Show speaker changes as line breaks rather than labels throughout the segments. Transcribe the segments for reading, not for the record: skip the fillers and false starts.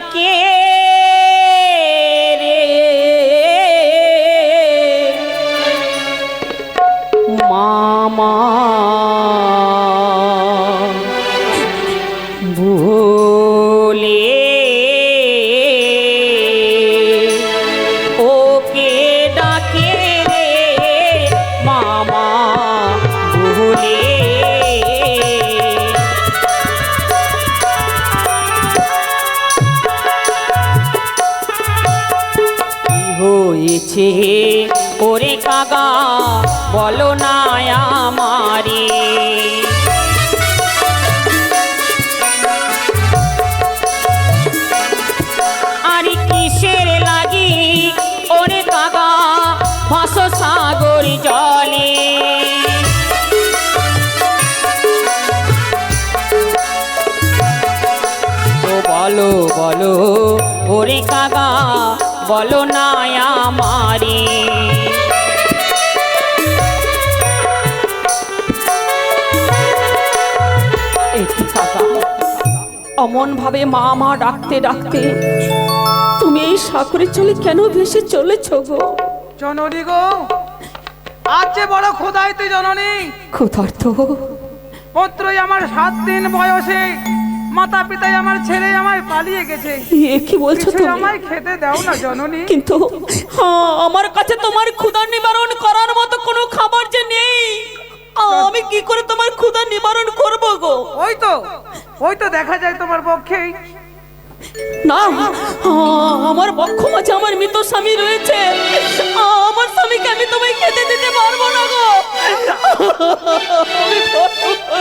ডাকে রে মামা ভুলে ওকে ডাকে রে মামা ভুলে হয়েছে ওরে কাকা বলো না আমারে আরে কিসের লাগি ওরে কাকা ভাসো সাগর জলে তো বলো বলো ওরে কাকা বলো না আমারে অমন ভাবে মা মা ডাকতে ডাকতে তুমি এই সাগরের জলে কেন ভেসে চলেছ গো
জননী গো? আজ যে বড় ক্ষুধার্ত জননী।
ক্ষুধার্ত?
পুত্রই আমার 7 দিন বয়সে মাতা পিতাই আমার ছেড়ে আমায় পালিয়ে গেছে।
এ কি বলছো তুমি?
আমায় খেতে দাও না জননী।
কিন্তু আমার কাছে তোমার ক্ষুধা নিবারণ করার মতো কোনো খাবার যে নেই, আমি কি করে তোমার ক্ষুধা নিবারণ করব গো?
ওই তো দেখা যায় তোমার পক্ষেই।
না, আমার পক্ষ মাঝে আমার মৃত স্বামী রয়েছে, আমার স্বামীকে আমি তোমায় খেতে দিতে পারবো না গো।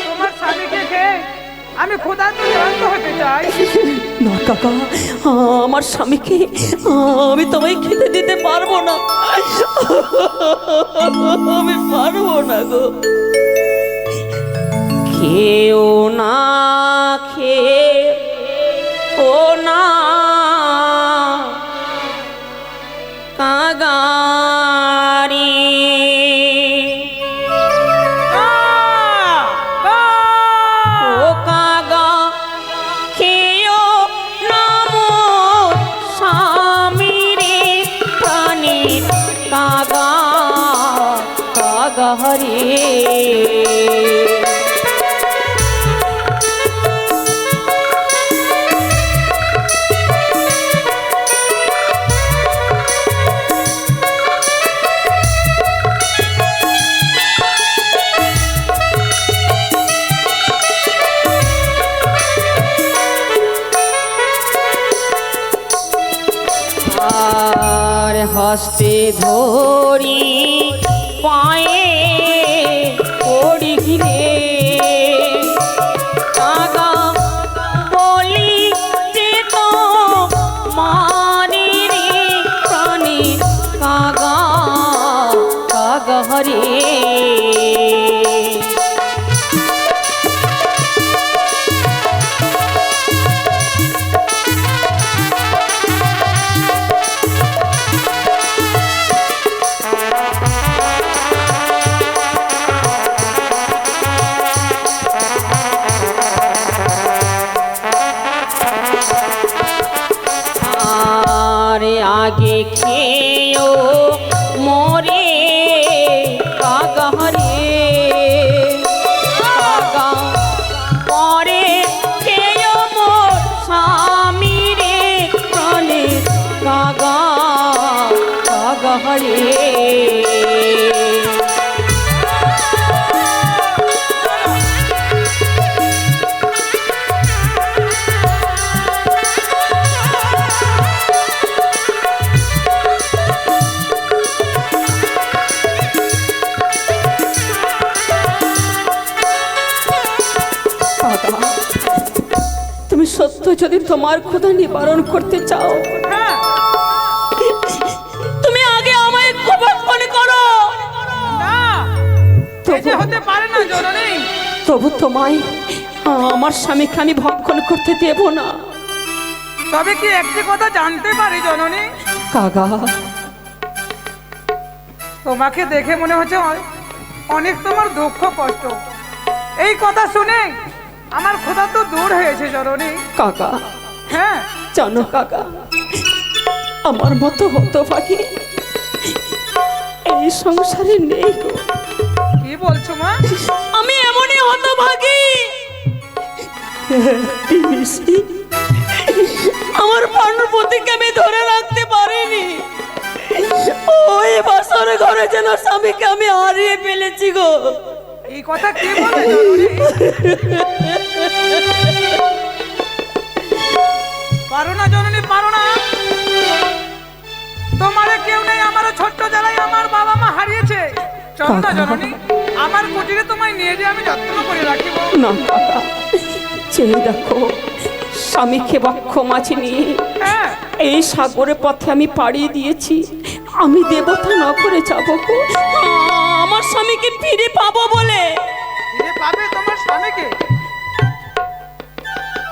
তোমার স্বামীকে খেয়ে আমি ক্ষুধার্ত ক্লান্ত হতে চাই
না কাকা, আমার স্বামীকে আমি তোমায় খেতে দিতে পারবো না, আমি পারবো না গো। খেও না খেও না কাগারি ও কাগা খেও না মোর স্বামীরে প্রাণী কাগা কাগারি হস্তে ধরি পায়ে পড়ি ঘিরে কাগা বলি যে তো মারি রে প্রাণী কাগা কাগা হরে আগে খেয়েও মরে কাগা হরে কাগা পরে খেয়েও মোর স্বামী রে প্রাণে কাগা কাগা হরে তুমি সত্য যদি তোমার ক্ষুধা নিবারণ করতে চাও, তুমি আগে আমায় ভক্ষণ করো।
হতে পারে না জননী।
তবু তোমায় আমার স্বামীকে আমি ভক্ষণ করতে দেব না।
তবে কি একটি কথা জানতে পারি জননী?
কাগা,
তোমাকে দেখে মনে হচ্ছে অনেক তোমার দুঃখ কষ্ট। এই কথা শুনে আমার ক্ষুধা তো দূর হয়েছে জননী।
কাকা,
হ্যাঁ
জানো কাকা, আমার মতো হতভাগী এই সংসারে নেই গো।
কি বলছো মা?
আমি এমনই হতভাগী, পিসি, আমার পার্বতীকে আমি ধরে রাখতে পারিনি। ওই বাসর ঘরে যেন স্বামীকে আমি হারিয়ে ফেলেছি গো।
এই কথা কে বলে জননী? পারো না জননী, পারো না। তোমারে কেউ নেই, আমারও ছোট্ট জ্বালাই আমার বাবা মা হারিয়েছে। চলো না জননী, আমার কুটিরে তোমায় নিয়ে যে আমি যত্ন করে রাখিব।
না কাকা, চেয়ে দেখো, স্বামীকে বক্ষ মাঝে নিয়ে
হ্যাঁ
এই সাগরের পথে আমি পাড়ি দিয়েছি। আমি দেবতা না করে যাবো গো আমার স্বামীকে ফিরে পাবো বলে।
ফিরে পাবে তোমার স্বামীকে?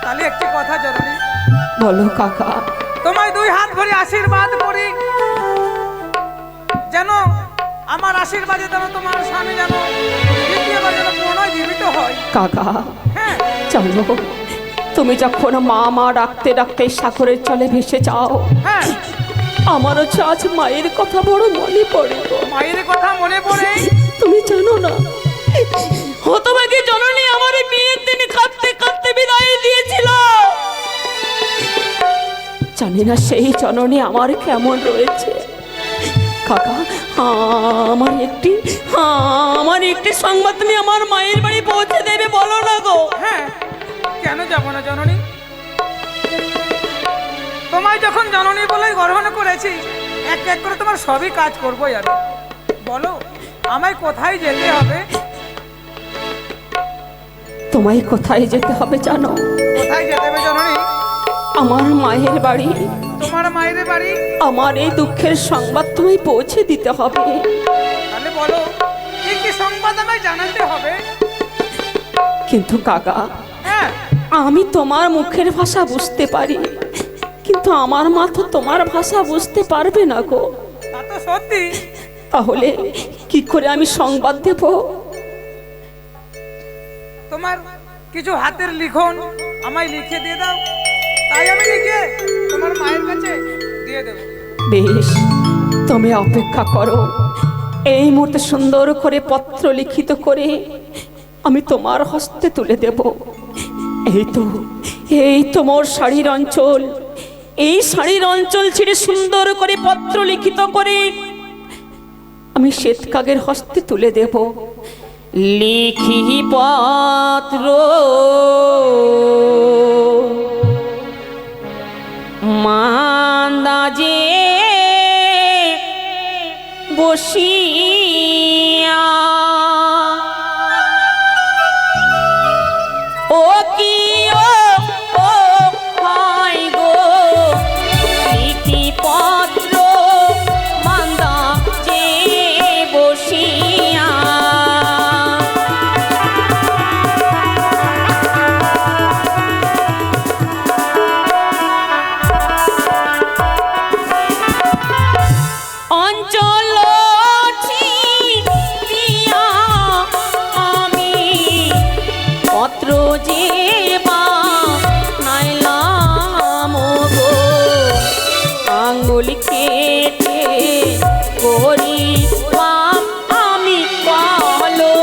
তাহলে একটি কথা জননী,
বলো কাকা।
তোমায় দুই হাত ভরে আশীর্বাদ করি, যেন আমার আশীর্বাদে যেন তোমার স্বামী যেন দ্বিতীয়বার যেন পুনরায় জীবিত হয়।
কাকা
হ্যাঁ
জানো, তুমি যখন মা মা ডাকতে ডাকতে সাগরের জলে ভেসে যাও,
হ্যাঁ
আমারও যে আজ মায়ের কথা বড় মনে পড়ে গো।
মায়ের কথা মনে পড়ে?
তুমি জানো না, হতভাগী জননী আমার বিয়ের দিন কাঁদতে কাঁদতে বিদায় দিয়েছিল। জানি না সেই জননী আমার কেমন রয়েছে। কাকা, আমার একটি সংবাদ তুমি আমার মায়ের বাড়ি পৌঁছে দেবে, বলো না গো।
হ্যাঁ কেন যাব না জননী, তোমায় যখন জননী বলে গ্রহণ করেছি, এক এক করে তোমার সবই কাজ করবোই আমি। বলো আমায় কোথায় যেতে হবে?
তোমায় কোথায় যেতে হবে জানো?
কোথায় যেতে হবে জননী?
আমার মায়ের বাড়ি।
তোমার মায়ের বাড়ি?
আমার এই দুঃখের সংবাদ তোমায় পৌঁছে দিতে হবে।
তাহলে বলো কি কি সংবাদ আমায় জানাতে হবে?
কিন্তু কাকা,
হ্যাঁ
আমি তোমার মুখের ভাষা বুঝতে পারি, কিন্তু আমার মা তো তোমার ভাষা বুঝতে পারবে না গো।
তা তো সত্যি।
তাহলে কি করে আমি সংবাদ দেব?
তোমার কিছু হাতের লিখন আমায় লিখে দিয়ে দাও, তাই আমি লিখে তোমার মায়ের কাছে দিয়ে দেব।
বেশ, তুমি অপেক্ষা করো। এই মুহূর্তে সুন্দর করে পত্র লিখিত করে আমি তোমার হস্তে তুলে দেব। এই তো মোর শাড়ির অঞ্চল। এই শাড়ির অঞ্চল ছেড়ে সুন্দর করে পত্র লিখিত করে আমি শ্বেতকাগের হস্তে তুলে দেব। লিখি পত্র মান্দাজে বসিয়া, ও কি ও হয় গো, লিখি পত্র মান্দাজে বসিয়া। অঞ্চল ছিয়া আমি পত্র যে বানাইলাম গো, আঙ্গুল কেটে করিলাম আমি পালো।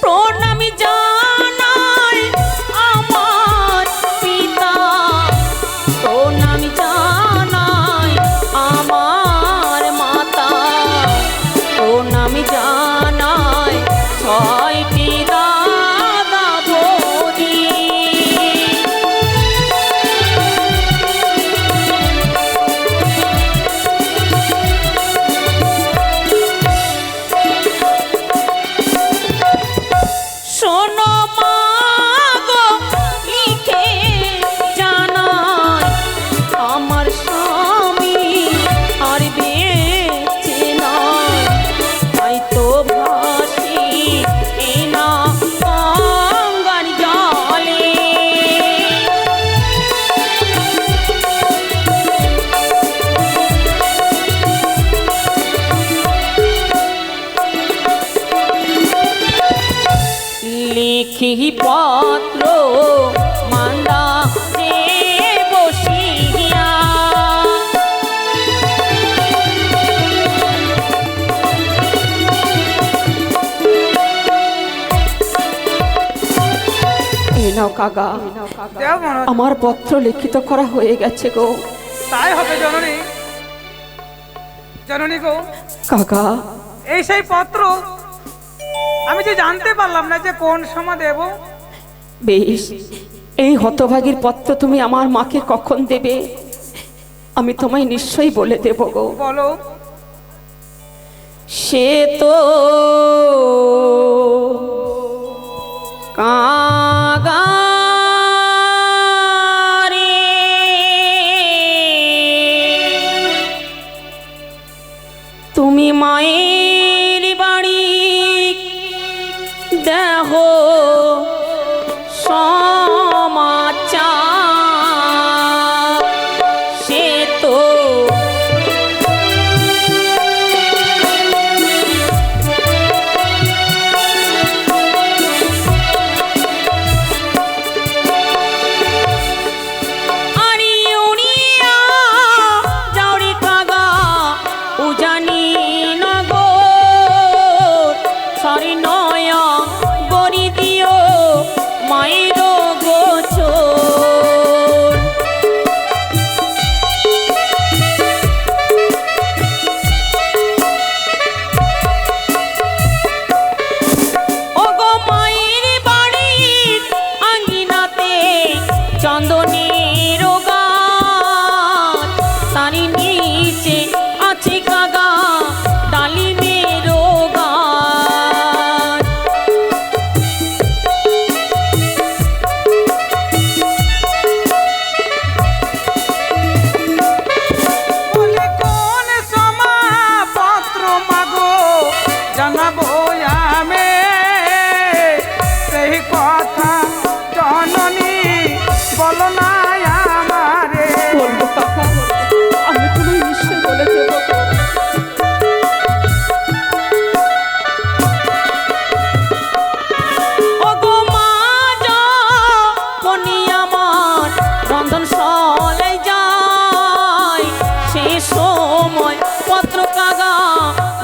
প্রণামী জানাই আমার পিতা, প্রণামী জানাই আমার মাতা, প্রণামী জানাই ছয়টি দাদা বৌদি। শোনো মা গো, লিখে জানাই আমার লিখি পত্র মান্দা রে বসিয়া। এই নাও কাকা,
দেও মনোজ।
আমার পত্র লিখিত করা হয়ে গেছে গো।
তাই হবে জননী। জননী গো,
কাকা,
এই সেই পত্র আমি যে জানতে পারলাম না যে কোন সময় দেব।
বেশ, এই হতভাগীর পত্র তুমি আমার মাকে কখন দেবে আমি তোমায় নিশ্চয়ই বলে দেব গো।
বলো।
সে তো কাগারে তুমি মায়ের বাড়ি দেহ সমাচার। সে তো চন্দনের গাছ, তারি নিচে আছে কাগা ডালিমের গাছ।
বলে কোন সময় পত্র মাগো জানাবো আমি সেই কথা জননী, বলো না আমারে।
বলবো কাকা, আমি তোমায় নিশ্চয় বলে দেব। ওগো মা যখনই আমার রন্ধনশালে যায়, সে সময় পত্র কাগা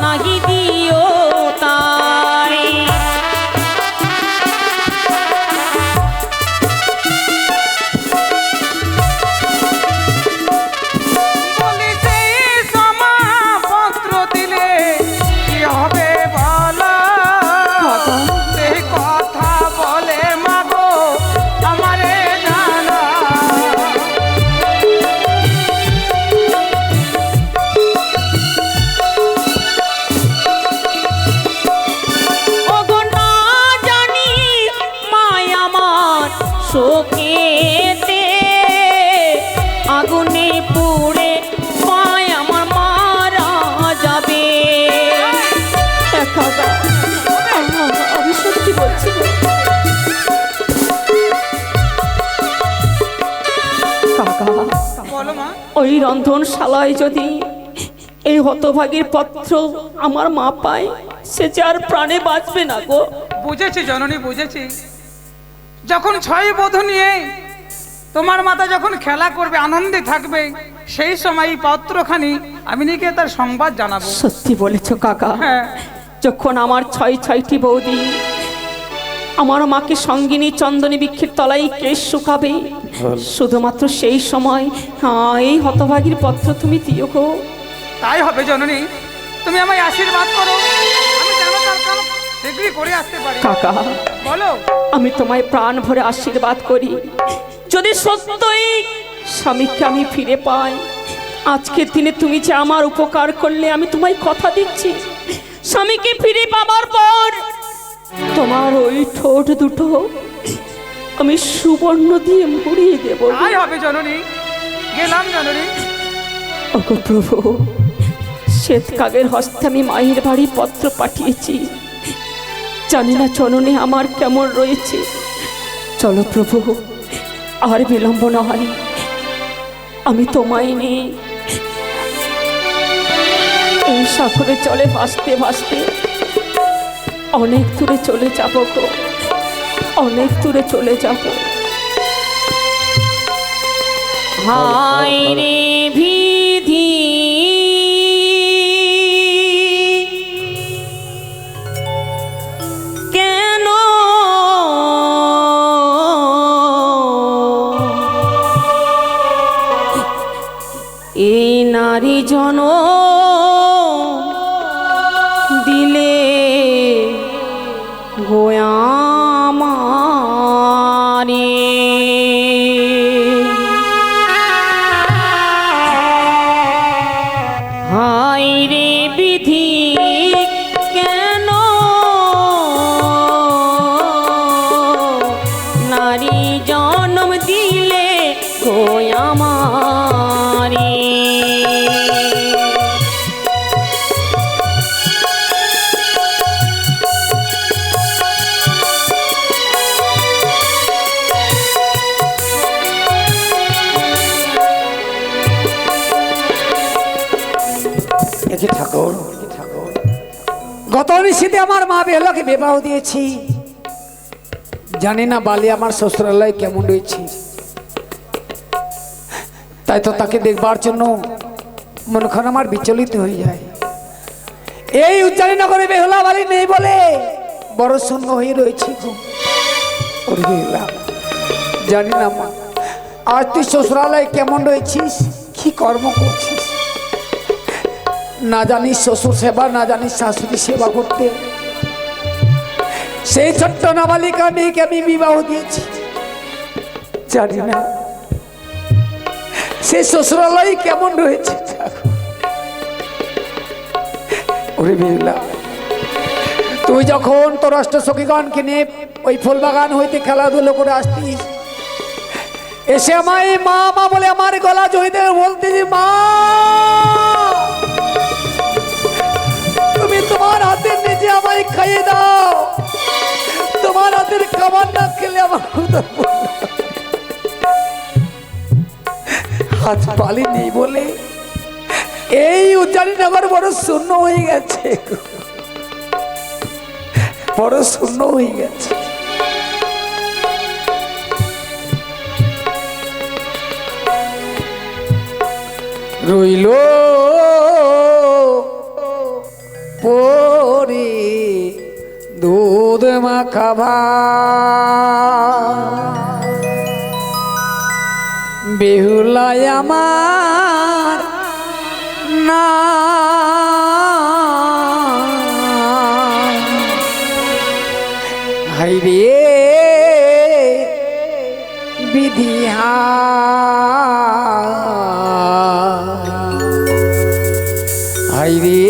নাহি দিও তাই।
বলি সেই সময় পত্র দিলে কি হবে বলো, সেই কথা বলে মাগো আমারে জানা।
ওগো না জানি মায় আমার শোকেতে আগুনে পুড়ে মায় আমার মারা যাবে। কাকা, আমি সত্যি বলছি গো। কাকা,
বলো মা।
ওই রন্ধনশালায় যদি এই হতভাগীর পত্র আমার মা পায়, সে যে আর প্রাণে বাঁচবে না গো।
বুঝেছি জননী, বুঝেছি। যখন 6 বধূ নিয়ে তোমার মাতা যখন খেলা করবে, আনন্দে থাকবে, সেই সময় এই পত্রখানি আমি নিকে তার সংবাদ জানাবো।
সত্যি বলেছো কাকা।
হ্যাঁ।
যখন আমার 6টি বৌদি আমার মাকে সঙ্গিনী চন্দনী বৃক্ষের তলায় কেশ শুকাবে, শুধুমাত্র সেই সময় এই হতভাগীর পত্র তুমি দিও গো।
তাই হবে জননী, তুমি আমায় আশীর্বাদ করো, আমি যেন তার কাম শীঘ্রই করে আসতে পারি।
কাকা,
বলো।
আমি তোমায় প্রাণ ভরে আশীর্বাদ করি, যদি সত্যই স্বামীকে আমি ফিরে পাই, আজকের দিনে তুমি যে আমার উপকার করলে, আমি তোমায় কথা দিচ্ছি, স্বামীকে ফিরে পাবার পর তোমার ওই ঠোঁট দুটো আমি সুবর্ণ দিয়ে মুড়িয়ে দেব।
তাই হবে জননী, গেলাম জননী।
ওগো প্রভু, শ্বেতকাগের হস্তে আমি মায়ের বাড়ি পত্র পাঠিয়েছি, জানি না জননী আমার কেমন রয়েছে। চলো প্রভু, আর বিলম্ব নয়, আমি তোমায় নিয়ে এই সাগরে চলে ভাসতে ভাসতে অনেক দূরে চলে যাব গো। অনেক দূরে চলে যাব। হায় রে বিধি, কেন এই নারী জন দিলে গোয়ামারে। হায় রে বিধি, কেন নারী জন্ম দিলে গোয়ামারে।
ঠাকুর, গত নিশীতে আমার মা বেহুলাকে বিবাহ দিয়েছি। জানি না বালি আমার শ্বশুরালয় কেমন রয়েছে, তাই তো তাকে দেখবার জন্য মনখান আমার বিচলিত হয়ে যায়। এই উজ্জানীনগরে বেহুলা বালি নেই বলে বড় শূন্য হয়ে রয়েছে। জানি না মা, আজ তুই শ্বশুরালয় কেমন রয়েছিস, কি কর্ম করছিস। না জানিস শ্বশুর সেবা, না জানিস শাশুড়ি সেবা করতে। সেই ছোট্ট নাবালিকা মেয়েকে আমি বিবাহ দিয়েছি। জানি না সে শ্বশুরালয় কেমন রয়েছে। ওরে বেহুলা, তুই যখন তোর অষ্ট সখীগণকে নিয়ে ওই ফুলবাগান হইতে খেলাধুলো করে আসতিস, এসে আমায় মা মা বলে আমার গলা জড়িয়ে বলতিস, মা তুমি তোমার হাতের নিজে আমায় খাইয়ে দাও, তোমার হাতের খাবার না খেলে আমার হাত পালি নেই বলে এই উজ্জানীনগর বড় শূন্য হয়ে গেছে, বড় শূন্য হয়ে গেছে। রইল পরে দুধ মাখা ভাত, বেহুলায় আমার না হাই রে বিধি, হাই রে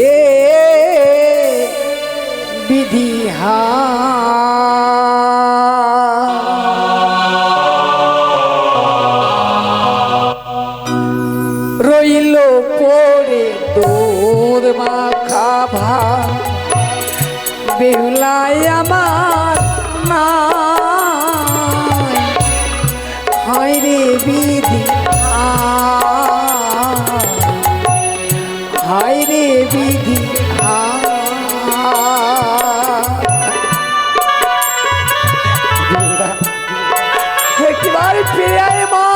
বিধি। রইল পড়ে দুধ মাখা ভাত, বেহুলায় আমার না হায় রে বিধি, হায় রে বিধি। একটিবার ফিরে আয় মা,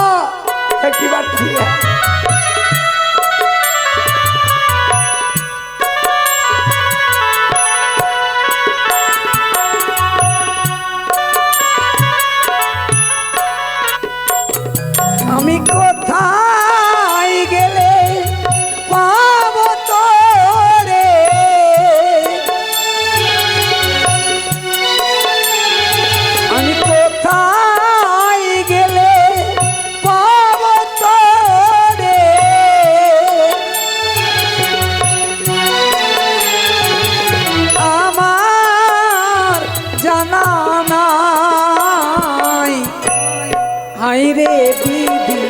একটিবার ফিরে আয়। আমি কোথায় গেলে পাবো তোরে, আমি কোথায় গেলে পাবো তোরে, আমার জানা নাই হায় রে বিধি,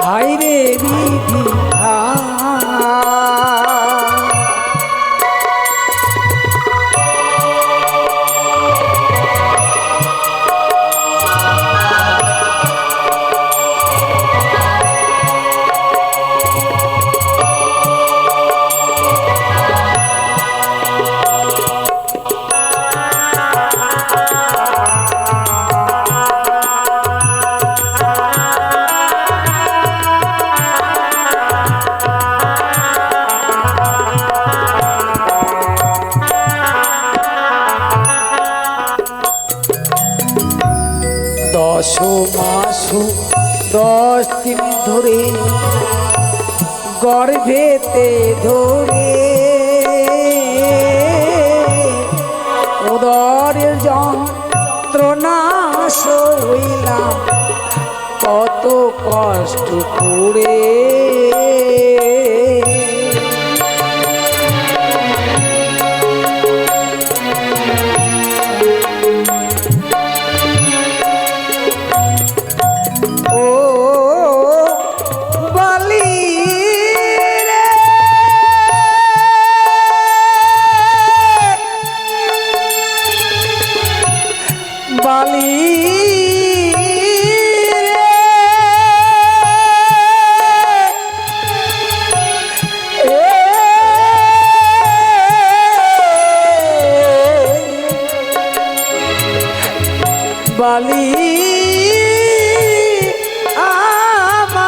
হায় রে বিধি। মাস 10 দিন ধরে গর্ভেতে ধরে উদরের যন্ত্রণা সইলাম কত কষ্ট করে। ও বালি রে, বালি বালি আমার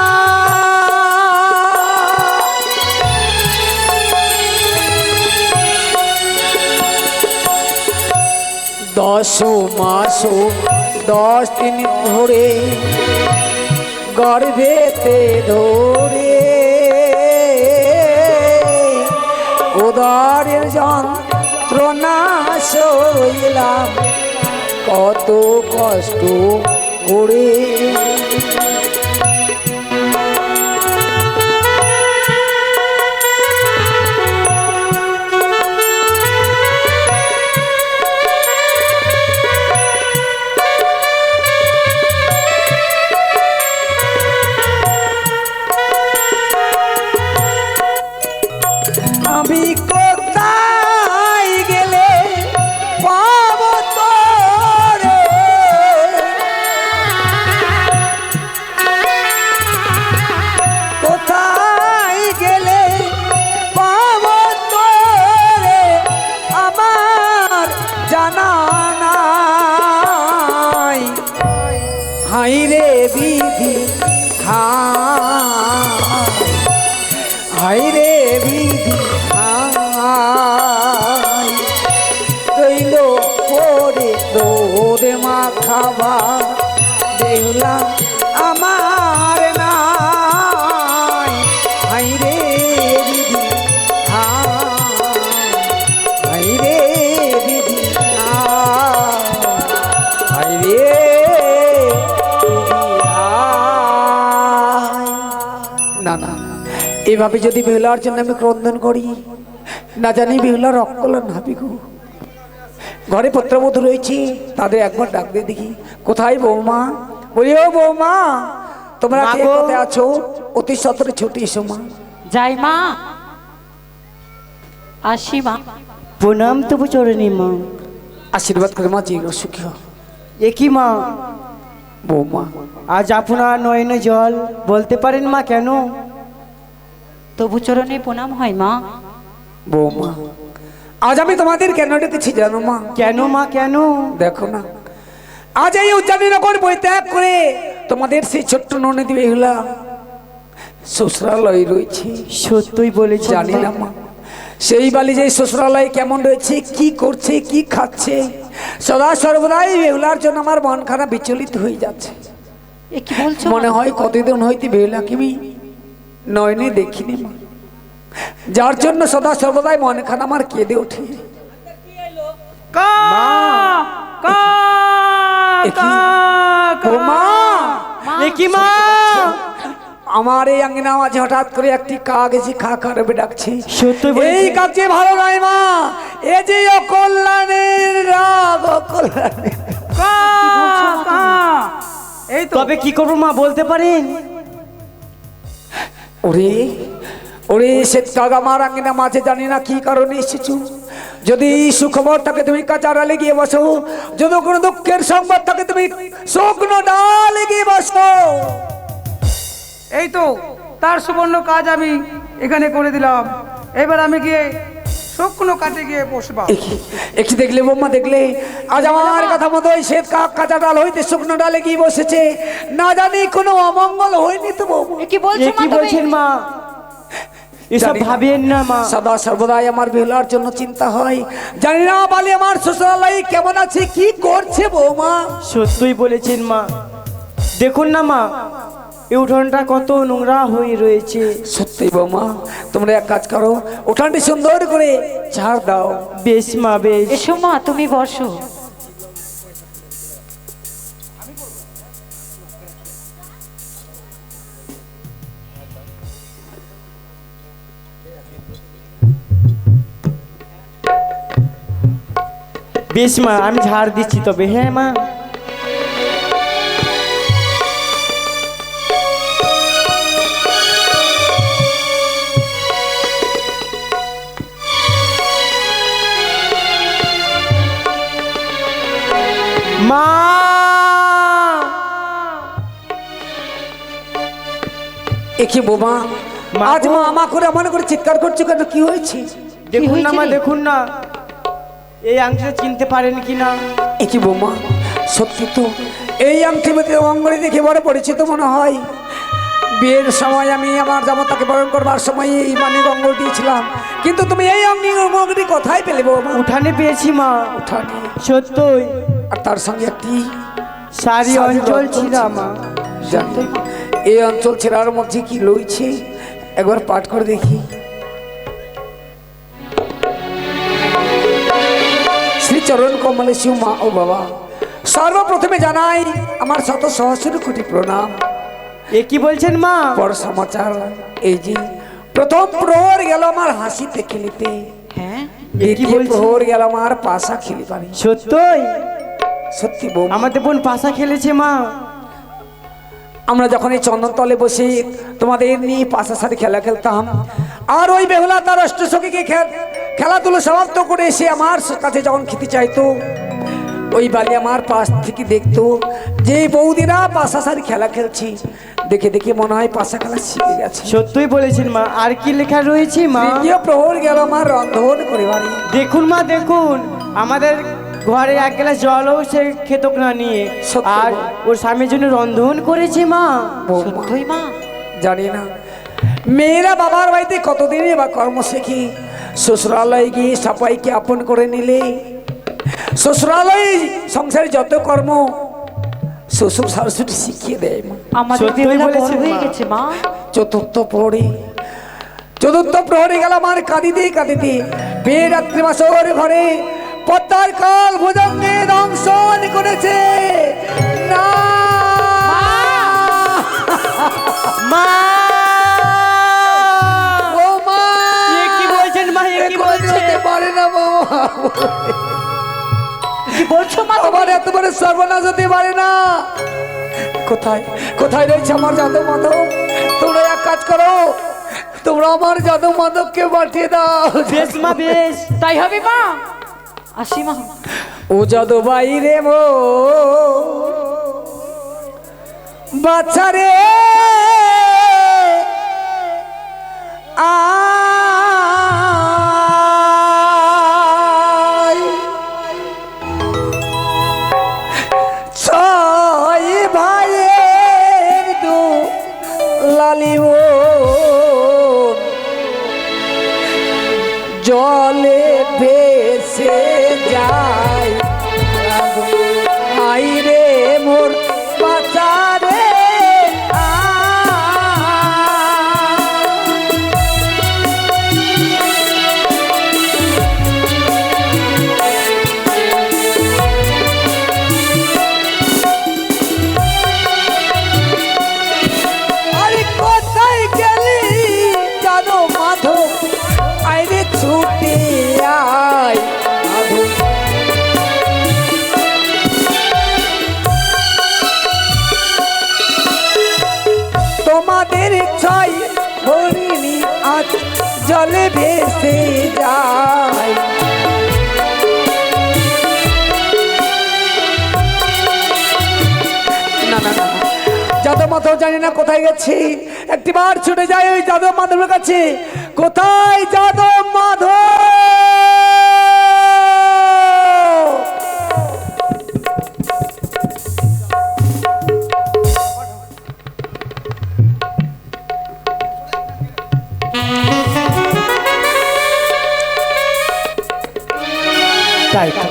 10 মাস 10 দিন ধরে গর্ভেতে ধরে উদরের যন্ত্রণা সইলাম কত কষ্ট করে। আমি কোথায় গেলে পাবো তোরে, কোথায় গেলে পাবো তোরে আমার জানা নাই। হাই রে বিধি হাই রে বিধি রইল পরে দৌড়ে মা খাবার দেখলাম আমার নাই। হাই রে বিধি হাই রে বিধি হাই রে না না, এভাবে যদি বেহুলার জন্য আমি ক্রন্দন করি, না জানি বেহুলার অকলন হবে গো। ঘরে পুত্রবধূ রয়েছে, তাদের একবার ডাক দিয়ে দেখি কোথায় বৌমা। বলি ও বৌমা, তোমরা কে কোথায় আছো? অতি সত্বরে ছুটি এসো মা।
যাই মা, আসি মা। প্রণাম তবু চরণী মা।
আশীর্বাদ করে মা জীবন সুখী হও।
একই মা,
বৌমা
আজ আপনার নয়নে জল, বলতে পারেন মা কেন?
তবু চরণে প্রণাম হয় মা।
বৌমা আজ আমি তোমাদের কেন ডেকেছি জানো মা?
কেন মা কেন?
দেখো না, আজ এই উজ্জানি নগর পরিত্যাগ করে তোমাদের সেই ছোট্ট ননদ বেহুলা শ্বশুরালয় রয়েছে।
সত্যই বলেছি
জানি না মা, সেই বালি যে শ্বশুরালয় কেমন রয়েছে, কি করছে, কি খাচ্ছে, সদা সর্বদাই বেহুলার জন্য আমার মন খারাপ বিচলিত হয়ে যাচ্ছে।
এ কি বলছো?
মনে হয় কতদিন হইতে বেহুলাকে আমি নয়নে দেখিনি মা, যার জন্য সদা সর্বদাই মন খারাপ আমার কেঁদে ওঠে।
কা কা কা
মা
একই মা,
আমার এই আঙ্গিনা মাঝে হঠাৎ করে একটি কাক এসে খা খারাপে ডাকছে।
সত্যই বলেছি।
এই কাক যে ভালো নয় মা, এ যে অকল্যাণের রাগ, অকল্যাণের।
কা কা এই তো
তবে কি করবো মা, বলতে পারেন?
ওরে ওরে শ্বেত কাক আমার আঙ্গিনা মাঝে জানি না কি কারণে এসেছো। যদি সুখবর থাকে তুমি কাঁচারালে গিয়ে বসো, যদি কোনো দুঃখের সংবাদ থাকে তুমি শুকনো ডালে গিয়ে বসো।
এই তো তার সুবর্ণ কাজ আমি এখানে করে দিলাম। এবার আমি গিয়ে শুকনো কাটে গিয়ে বসবা।
একটু দেখলে বৌমা, দেখলে আজ আমার কথা মতো ওই শ্বেত কাক কাঁচা ডাল হইতে শুকনো ডালে গিয়ে বসেছে, না জানি কোনো অমঙ্গল হয়নি তো বৌমা?
এ কি বলছো মা?
একই বলছেন মা, এসব
জানি না।
ভাবেন না মা।
সদা সর্বদাই আমার বেহুলার জন্য চিন্তা হয়। জানি না বালি আমার শ্বশুরালয় কেমন আছে, কি করছে বৌমা?
সত্যই বলেছেন মা। দেখুন না মা, এই উঠোনটা কত নোংরা হয়ে রয়েছে।
সত্যি বৌমা, তোমরা এক কাজ করো, উঠানটি সুন্দর করে ঝাড় দাও।
বেশ মা, বেশ।
এসো মা, তুমি বসো।
বেশ মা, আমি ঝাড় দিচ্ছি তবে। হ্যাঁ মা। মা,
একে বোমা, আজ মা আমা করে আমার করে চিৎকার করছো কেন? কি হয়েছে?
দেখুন না মা,
হয়েছে রে?
দেখুন না, এই আংটিটা চিনতে পারেন কি না?
একে বোমা, সত্যি তো এই আংটি অঙ্গনে দেখে বড় পরিচিত মনে হয়। বিয়ের সময় আমি আমার জামাতাকে বরণ করবার সময় এই মানে অঙ্গ দিয়েছিলাম, কিন্তু তুমি এই অঙ্গটি কোথায় পেলে বৌমা?
উঠানে পেয়েছি মা।
উঠানে?
সত্যই।
আর তার সঙ্গে একটি
সারি অঞ্চল ছিল মা।
জানি এই অঞ্চল ছেড়ার মধ্যে কি লইছে, একবার পাঠ করে দেখি। শ্রীচরণ কমলে শিব মা ও বাবা, সর্বপ্রথমে জানাই আমার শত সহস্র কোটি প্রণাম।
এ কি বলছেন মা?
বড় সমাচার এই যে প্রথম প্রহর গেল আমার হাসিতে খেলিতে,
হ্যাঁ,
দ্বিতীয় প্রহর গেল আমার পাশা খেলিবারে।
সত্যই?
সত্যি বউ,
আমাদের বোন পাশা খেলেছে মা।
আমরা যখন এই চন্দনতলে বসে তোমাদের নিয়ে পাশার সাথে খেলা খেলতাম, আর ওই বেহুলা তার অষ্টসখীকে খেলাধুলো সমাপ্ত করে এসে আমার কাছে যখন খেতে চাইতো, ওই বালি আমার পাশ থেকে দেখতো যে বৌদিরা পাশা সারি খেলা খেলছি, দেখে দেখে মনে হয় পাশা খেলা শিখে গেছে।
সত্যই বলেছেন মা। আর কি লেখা রয়েছে মা?
তৃতীয় প্রহর গেল আমার রন্ধন করিবারে।
দেখুন মা, দেখুন, আমাদের ঘরে এক গ্লাস জলও সে খেত না নিয়ে,
সত্যি
আর
মা।
ওর স্বামীর জন্য রন্ধন করেছে মা।
বৌমা,
সত্যই মা।
জানি না মেয়েরা বাবার বাড়িতে কতদিনই বা কর্ম শেখে, শ্বশুরালয়ে গিয়ে সবাইকে আপন করে নিলে, শ্বশুরালয়ে সংসারে যত কর্ম শ্বশুর শাশুড়ি শিখিয়ে দেয় মা।
আমাদের
সত্যই
বেলা বড়
বলেছেন
হয়ে
মা।
গেছে মা।
চতুর্থ প্রহরে গেল আমার কাঁদিতে কাঁদিতে, বিয়ে রাত্রি মাসর ঘরে পদ্মার কাল ভুজঙ্গে দংশন করেছে না।
মা,
ও মা,
এ কি বলছেন মা? এ কি বলছেন?
হতে পারে না বাবা,
কি বলছো মা?
আমার এত বড় সর্বনাশ হতে পারে না। কোথায় কোথায় রয়েছে আমার জাদু মাধব? তোমরা এক কাজ করো, তোমরা আমার জাদু মাধবকে পাঠিয়ে দাও।
বেশ মা, বেশ।
তাই হবে মা। আসি মা।
ও জাদু বাইরে মো বাচ্চারে আয়, ছয় ভাইয়ের দু লালিব জলে ভেসে যায়, আইরে মোর বাচ্চারে আরে কোথায় গেলি জানো মাধব, আইরে ছুটে আয় মাধব। তোমাদের ছয় হরিণী আজ জলে ভেসে যায়, না না না, যাদব মাধব জানি না কোথায় গেছে, একটিবার ছুটে যায় ওই যাদব মাধবের কাছে। কোথায় যাদব মাধব?
তাই তো।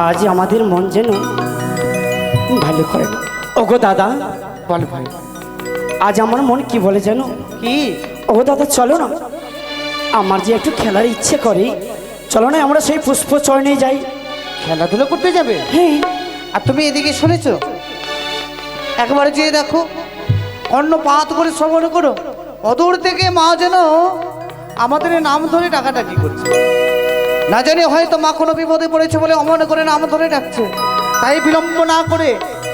আজ আমাদের মন যেন ভালো করে। ওগো দাদা,
বল ভাই।
আজ আমার মন কি বলে জানো?
কি?
ওগো দাদা, চলো না, আমার যে একটু খেলার ইচ্ছে করে, চলো না আমরা সেই পুষ্প চরণে যাই।
খেলাধুলা করতে যাবে?
হ্যাঁ।
আর তুমি এদিকে শুনেছ? একবারে যেয়ে দেখো, কর্ণপাত করে শ্রবণ করো, অদূর থেকে মা যেন আমাদের নাম ধরে ডাকাডাকি করছে। না জানি হয়তো মা কোনো বিপদে পড়েছে বলে অমন করে নাম ধরে ডাকছে। তাই বিলম্ব না করে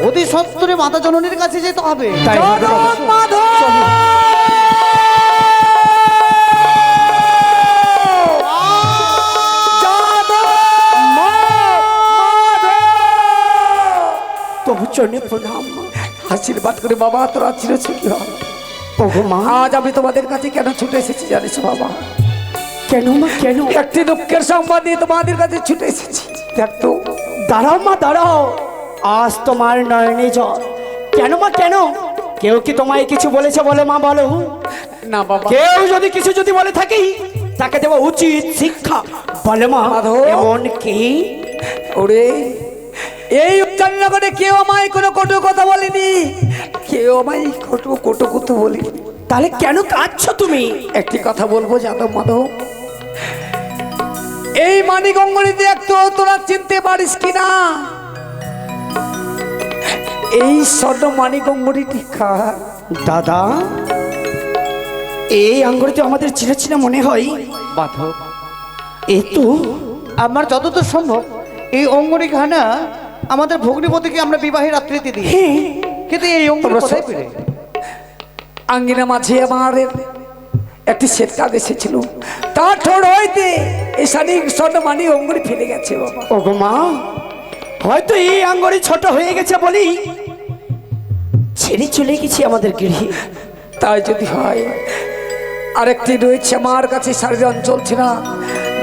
অতি সত্বরে মাতা জননীর কাছে যেতে হবে।
তাই হবে দাদা। চলো। তবু চরণে প্রণাম।
আশীর্বাদ করে বাবা, তোরা চিরসুখী হ।
ওগো মা,
আজ আমি তোমাদের কাছে কেন ছুটে এসেছি জানিস বাবা?
কেন মা, কেন?
একটি দুঃখের সংবাদ নিয়ে তোমাদের কাছে ছুটে এসেছি। দেখ তো,
দাঁড়াও মা, দাঁড়াও। আজ তোমার নয়নে জল। কেন মা, কেন? কেউ কি তোমায় কিছু বলেছে? বলো মা, বলো।
না বাবা,
কেউ যদি কিছু বলে থাকি, তাকে দেওয়া উচিত শিক্ষা। বলে মা,
মাধব।
এমন কি?
ওরে, এই উচ্চারণে কেউ আমায় কোনো কটু কথা বলেনি, কেউ আমায় কটু কথা বলেনি।
তাহলে কেন কাঁদছো তুমি?
একটি কথা বলবো যাদব মাধব, এই মানিকঙ্গনিতে একটু তোরা চিনতে পারিস কিনা? এই স্বর্ণ মানিকঙ্গনিটি কার?
দাদা, এই আঙ্গুরটি আমাদের চিরচিনা মনে হয়।
বাধব,
এই তো
আমার যতদূর সম্ভব এই অঙ্গরি খানা আমাদের ভগ্নিপতিকে আমরা বিবাহের রাত্রিতে দিই। কিন্তু এই অঙ্গরি কোথায় পেলে?
আঙ্গিনা মাঝে আমার একটি শ্বেতকাল এসেছিল, তার ঠোঁট হইতে এই শাড়ি স্বর্ণ মানি অঙ্গুরি ফেলে গেছে বাবা।
ওগো মা, হয়তো এই আঙ্গুরি ছোট হয়ে গেছে বলি ছেড়ে চলে গেছি আমাদের গৃহে।
তাই যদি হয়, আরেকটি রয়েছে আমার কাছে শাড়ির অঞ্চল ছিল।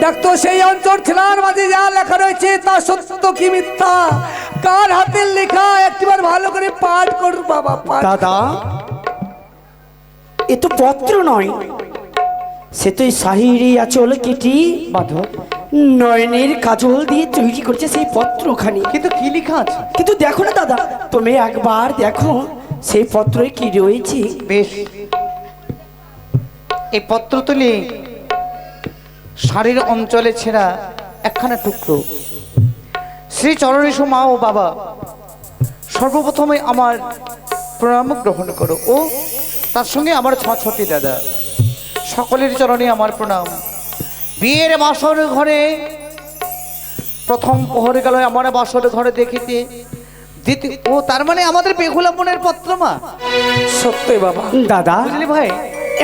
দেখতো সেই অঞ্চল ছিলার মাঝে যা লেখা রয়েছে তা সত্য কি মিথ্যা, কার হাতের লেখা একবার ভালো করে পাঠ করুন বাবা, পাঠ।
দাদা, এ তো পত্র নয়, সে তো শাড়িরই আঁচল কেটে
বাধব,
নয়নের কাজল দিয়ে তৈরি করছে সেই পত্রখানি।
কিন্তু কি লেখা আছে?
কিন্তু দেখো না দাদা, তুমি একবার দেখো সেই পত্রে কি রয়েছে।
বেশ, এই পত্র তুলি শাড়ির অঞ্চলে ছেঁড়া একখানা টুকরো। শ্রী চরণেশু মা ও বাবা, সর্বপ্রথমে আমার প্রণাম গ্রহণ করো ও তার সঙ্গে আমার ছোটি দাদা, সকলের চরণে আমার প্রণাম। বিয়ের বাসর ঘরে প্রথম প্রহরে গেল আমার বাসর ঘরে দেখিতে দ্বিতীয়, ও তার মানে আমাদের বেহুলা বোনের পত্র মা।
সত্যি বাবা।
দাদা,
বুঝলি ভাই,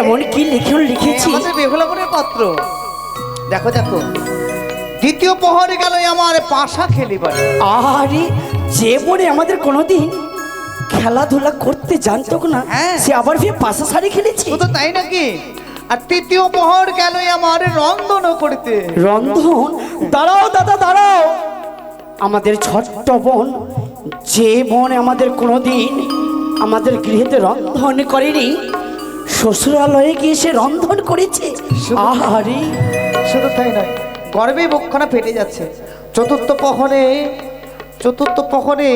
এমন কি লিখেছি?
আমাদের বেহুলা বোনের পত্র। দেখো দেখো, দ্বিতীয় প্রহরে গেল আমার পাশা খেলিবার।
আরে, যে মনে আমাদের কোনোদিন খেলাধুলা করতে জানতো না,
হ্যাঁ।
সে আবার ফিরে পাশা শাড়ি খেলেছে।
শুধু তাই নাকি, আর তৃতীয় প্রহর গেল আমার রন্ধন করতে।
রন্ধন? দাঁড়াও দাদা, দাঁড়াও। আমাদের ছোট্ট বোন, যে বোন আমাদের কোনোদিন আমাদের গৃহেতে রন্ধন করেনি, শ্বশুরালয়ে গিয়ে সে রন্ধন করেছে। আহারে,
শুধু তাই নয়, গর্বে বুকখানা ফেটে যাচ্ছে। চতুর্থ প্রহরে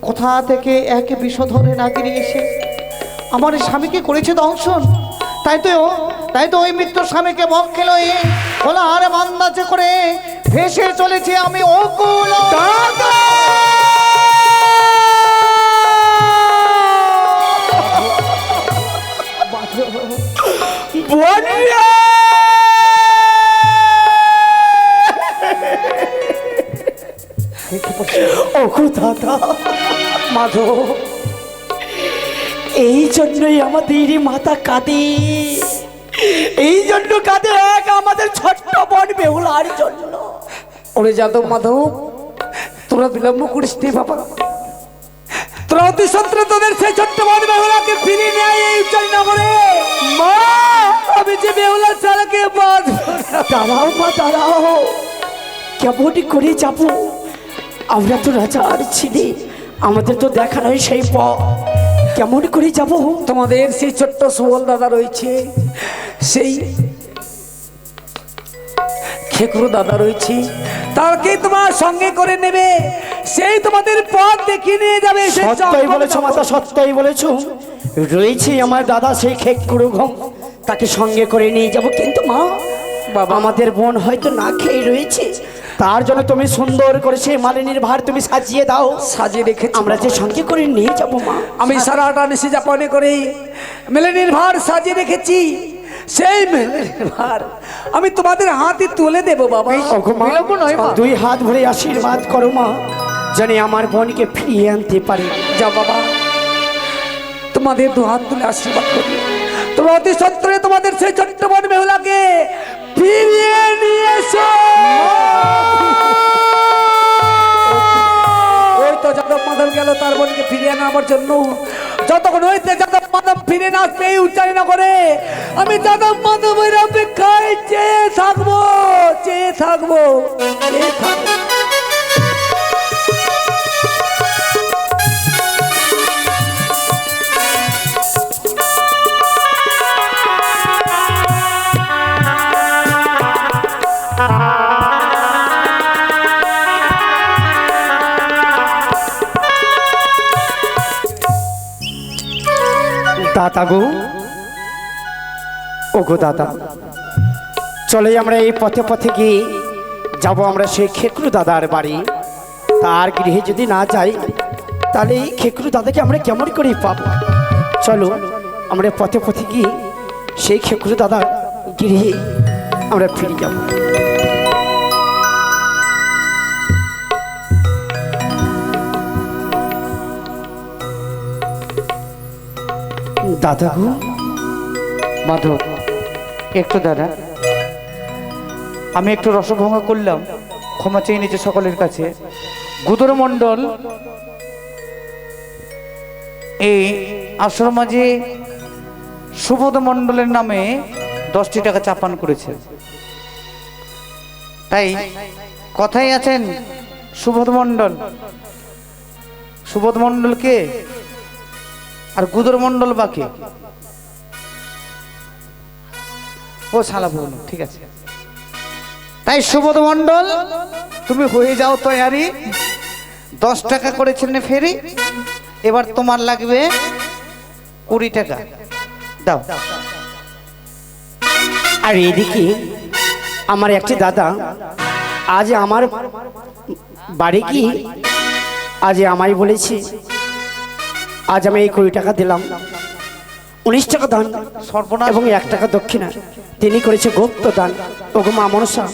কোথা থেকে এক বিষধরে নাগিনী এসে আমার স্বামীকে করেছে দংশন। তাই তো ওই মৃত্যু স্বামীকে বক্ষে লয়ে খোলার বান্দাচে করে ভেসে চলেছে আমি অকুল।
ওগো দাদা,
মাধব,
এই জন্যই আমাদের মাথা কাঁদে, এই জন্য কাঁদে এক আমাদের ছোট্ট বোন বেহুলার জন্য।
ওরে যাদব মাধব, তোরা বিলম্ব করিস নি বাবা, তোরা অতি সত্ত্বে তোদের সেই ছোট্ট বোন বেহুলাকে ফিরিয়ে নেয় এই উচ্চারণে। মা, আমি যে বেহুলা ছাড়াকে বাঁধব না।
দাঁড়াও মা, দাঁড়াও। কেমন করে যাব? আমরা তো রাজার ছিলি, আমাদের তো দেখা নয় সেই পথ, কেমন করে যাব?
তোমাদের সেই ছোট্ট সুবল দাদা রয়েছে, সেই খেকুরো দাদা রয়েছে, তাকে তোমার সঙ্গে করে নেবে, সেই তোমাদের পথ দেখিয়ে নিয়ে যাবে। সেই
সত্যই বলেছো মাতা, সত্যই বলেছো। রয়েছে আমার দাদা সেই খেকুরো ঘম, তাকে সঙ্গে করে নিয়ে যাব। কিন্তু মা, বাবা, আমাদের বোন হয়তো না খেয়ে রয়েছে, তার জন্য তুমি সুন্দর করে সেই মালিনীর ভার তুমি সাজিয়ে দাও।
সাজিয়ে রেখেছি,
আমরা যে সঙ্গে করে নিয়ে যাব মা।
আমি সারাটা নিশি যাপনে করে মেলেনির ভার সাজিয়ে রেখেছি। সেই মেলেনির ভার আমি তোমাদের হাতে তুলে দেবো বাবা।
ওগো মা, দুই হাত ভরে আশীর্বাদ করো মা, জানি আমার বোনকে ফিরিয়ে আনতে পারি।
যা বাবা, তোমাদের দু হাত তুলে আশীর্বাদ করি, তোমরা অতি সত্তরে তোমাদের সেই ছোট্ট বোন মেহুলাকে ফিরিয়ে নিয়ে এসো। ওই তো যাদব মাধব গেল তার বোনকে ফিরিয়ে আনার জন্য। যতক্ষণ হইতে যাদব মাধব ফিরে না আসবে এই উচ্চারণ করে আমি যাদব মাধবের অপেক্ষায় চেয়ে থাকবো, চেয়ে থাকবো, চেয়ে থাকবো।
দাদা গো, ওগো দাদা, চলে আমরা এই পথে পথে গিয়ে যাব আমরা সেই খেকরু দাদার বাড়ি। তার গৃহে যদি না যাই তাহলে এই খেকরু দাদাকে আমরা কেমন করে পাবো। চলো আমরা পথে পথে গিয়ে সেই খেকরু দাদার গৃহে আমরা ফিরে যাব। দাদা গো,
মাধব, একটু দাঁড়া। আমি একটু রসভঙ্গ করলাম, ক্ষমা চেয়ে নিচ্ছে সকলের কাছে। গুদর মণ্ডল এই আশ্রম মাঝে সুবোধ মণ্ডলের নামে 10টি টাকা চাপান করেছে। তাই কথাই আছেন সুবোধ মণ্ডল। সুবোধ মণ্ডল কে আর গুদর মণ্ডল বাকে? ও শালা বলুন, ঠিক আছে। তাই সুবোধ মণ্ডল তুমি হয়ে যাও তৈয়ারি। 10 টাকা করেছিলেন ফেরি, এবার তোমার লাগবে 20 টাকা দাও।
আর এদিকে আমার একটি দাদা আজ আমার বাড়ি কি আজ আমায় বলেছে, আজ আমি এই 20 টাকা দিলাম, 19 টাকা দান
সর্বনাশ।
এবং 1 টাকা দক্ষিণা তিনি করেছে গুপ্ত দান। ওগো মা মনসা,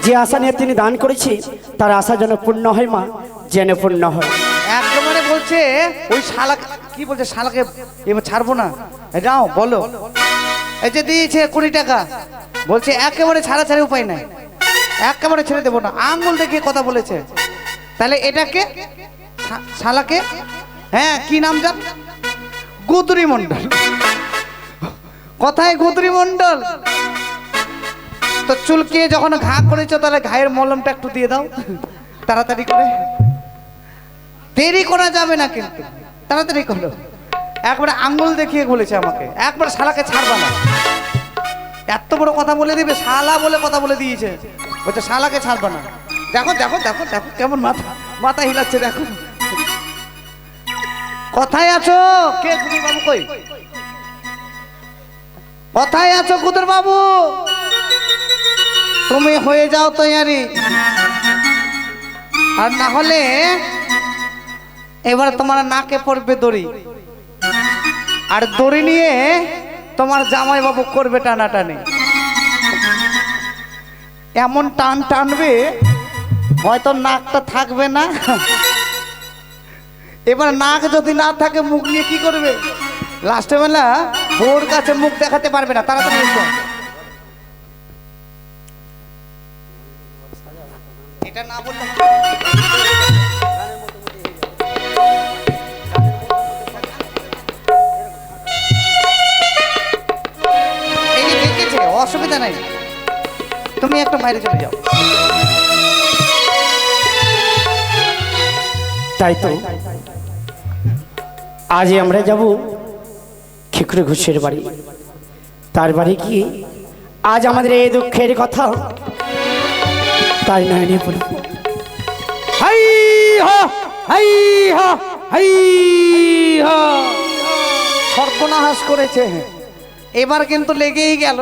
যে আশা নিয়ে তিনি দান করেছে তার আশা যেন পূর্ণ হয় মা, যেন পূর্ণ হয়।
একেবারে বলছে ওই শালা, কি বলছে শালাকে এবার ছাড়বো না। যাও বলো, এই যে দিয়েছে 20 টাকা, বলছে একেবারে ছাড়াছাড়ি উপায় নাই, একেবারে ছেড়ে দেবো না। আঙ্গুল দেখিয়ে কথা বলেছে। তাহলে এটাকে শালাকে, হ্যাঁ কি নাম জান? গুদরি মণ্ডল। কথায় গুদরি মণ্ডল। তো চুলকিয়ে যখন ঘা করেছো তাহলে ঘায়ের মলমটা একটু দিয়ে দাও তাড়াতাড়ি করে। দেরি করা যাবে না কিন্তু, তাড়াতাড়ি করো। একবারে আঙ্গুল দেখিয়ে বলেছে আমাকে, একবার শালাকে ছাড়বা না। এত বড় কথা বলে দিবে, শালা বলে কথা বলে দিয়েছে, বলছে শালাকে ছাড়বা না। দেখো দেখো দেখো দেখো কেমন মাথা মাথা হিলাচ্ছে, দেখো। কোথায় আছো? কে কুদুর বাবু? কই কোথায় আছো কুদুর বাবু? তুমি হয়ে যাও তৈয়ারি, আর না হলে এবার তোমার নাকে পড়বে দড়ি, আর দড়ি নিয়ে তোমার জামাই বাবু করবে টানাটানি। এমন টান টানবে হয়তো নাকটা থাকবে না। এবার নাক যদি না থাকে মুখ নিয়ে কি করবে? লাস্টে বেলা ওর কাছে মুখ দেখাতে পারবে না। তাড়াতাড়ি এসো। এটা না বললে এই যে দেখেছে, অসুবিধা নাই, তুমি একটা বাইরে চলে যাও।
তাই তো আজ আমরা যাব খেকরু ঘোষের বাড়ি। তার বাড়ি কি আজ আমাদের এই দুঃখের কথা তাই নয় নিয়ে বলবো।
হাই হা হাই হা হাই হা। সর্বনাশ করেছে, এবার কিন্তু লেগেই গেল।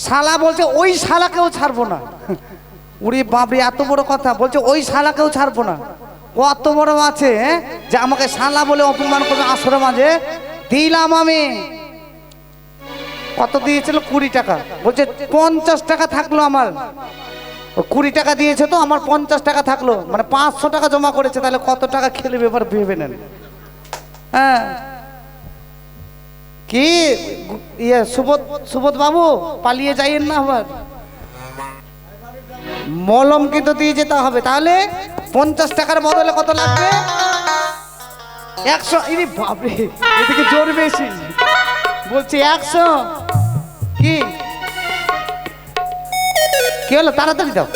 শালা বলছে ওই শালাকেও ছাড়বো না। উড়ি বাবরি, এত বড় কথা বলছে, ওই শালাকেও ছাড়বো না। কত বড় আছে যে আমাকে শালা বলে অপমান করবে আসরে মাঝে। দিলাম আমি, কত দিয়েছিল? 20 টাকা। বলছে 50 টাকা থাকলো আমার। 20 টাকা দিয়েছে তো আমার 50 টাকা থাকলো, মানে 500 টাকা জমা করেছে। তাহলে কত টাকা খেলবে এবার ভেবে নেন। হ্যাঁ, কি ইয়ে সুবোধ বাবু, পালিয়ে যাইয়েন না আবার। মলম কিন্তু দিয়ে যেতে হবে। তাহলে 50 টাকার বদলে কত লাগবে? 100। ইরে বাপরে, এদিকে জোর বেশি। বলছি 100। কি কি হলো? তাড়াতাড়ি দাও।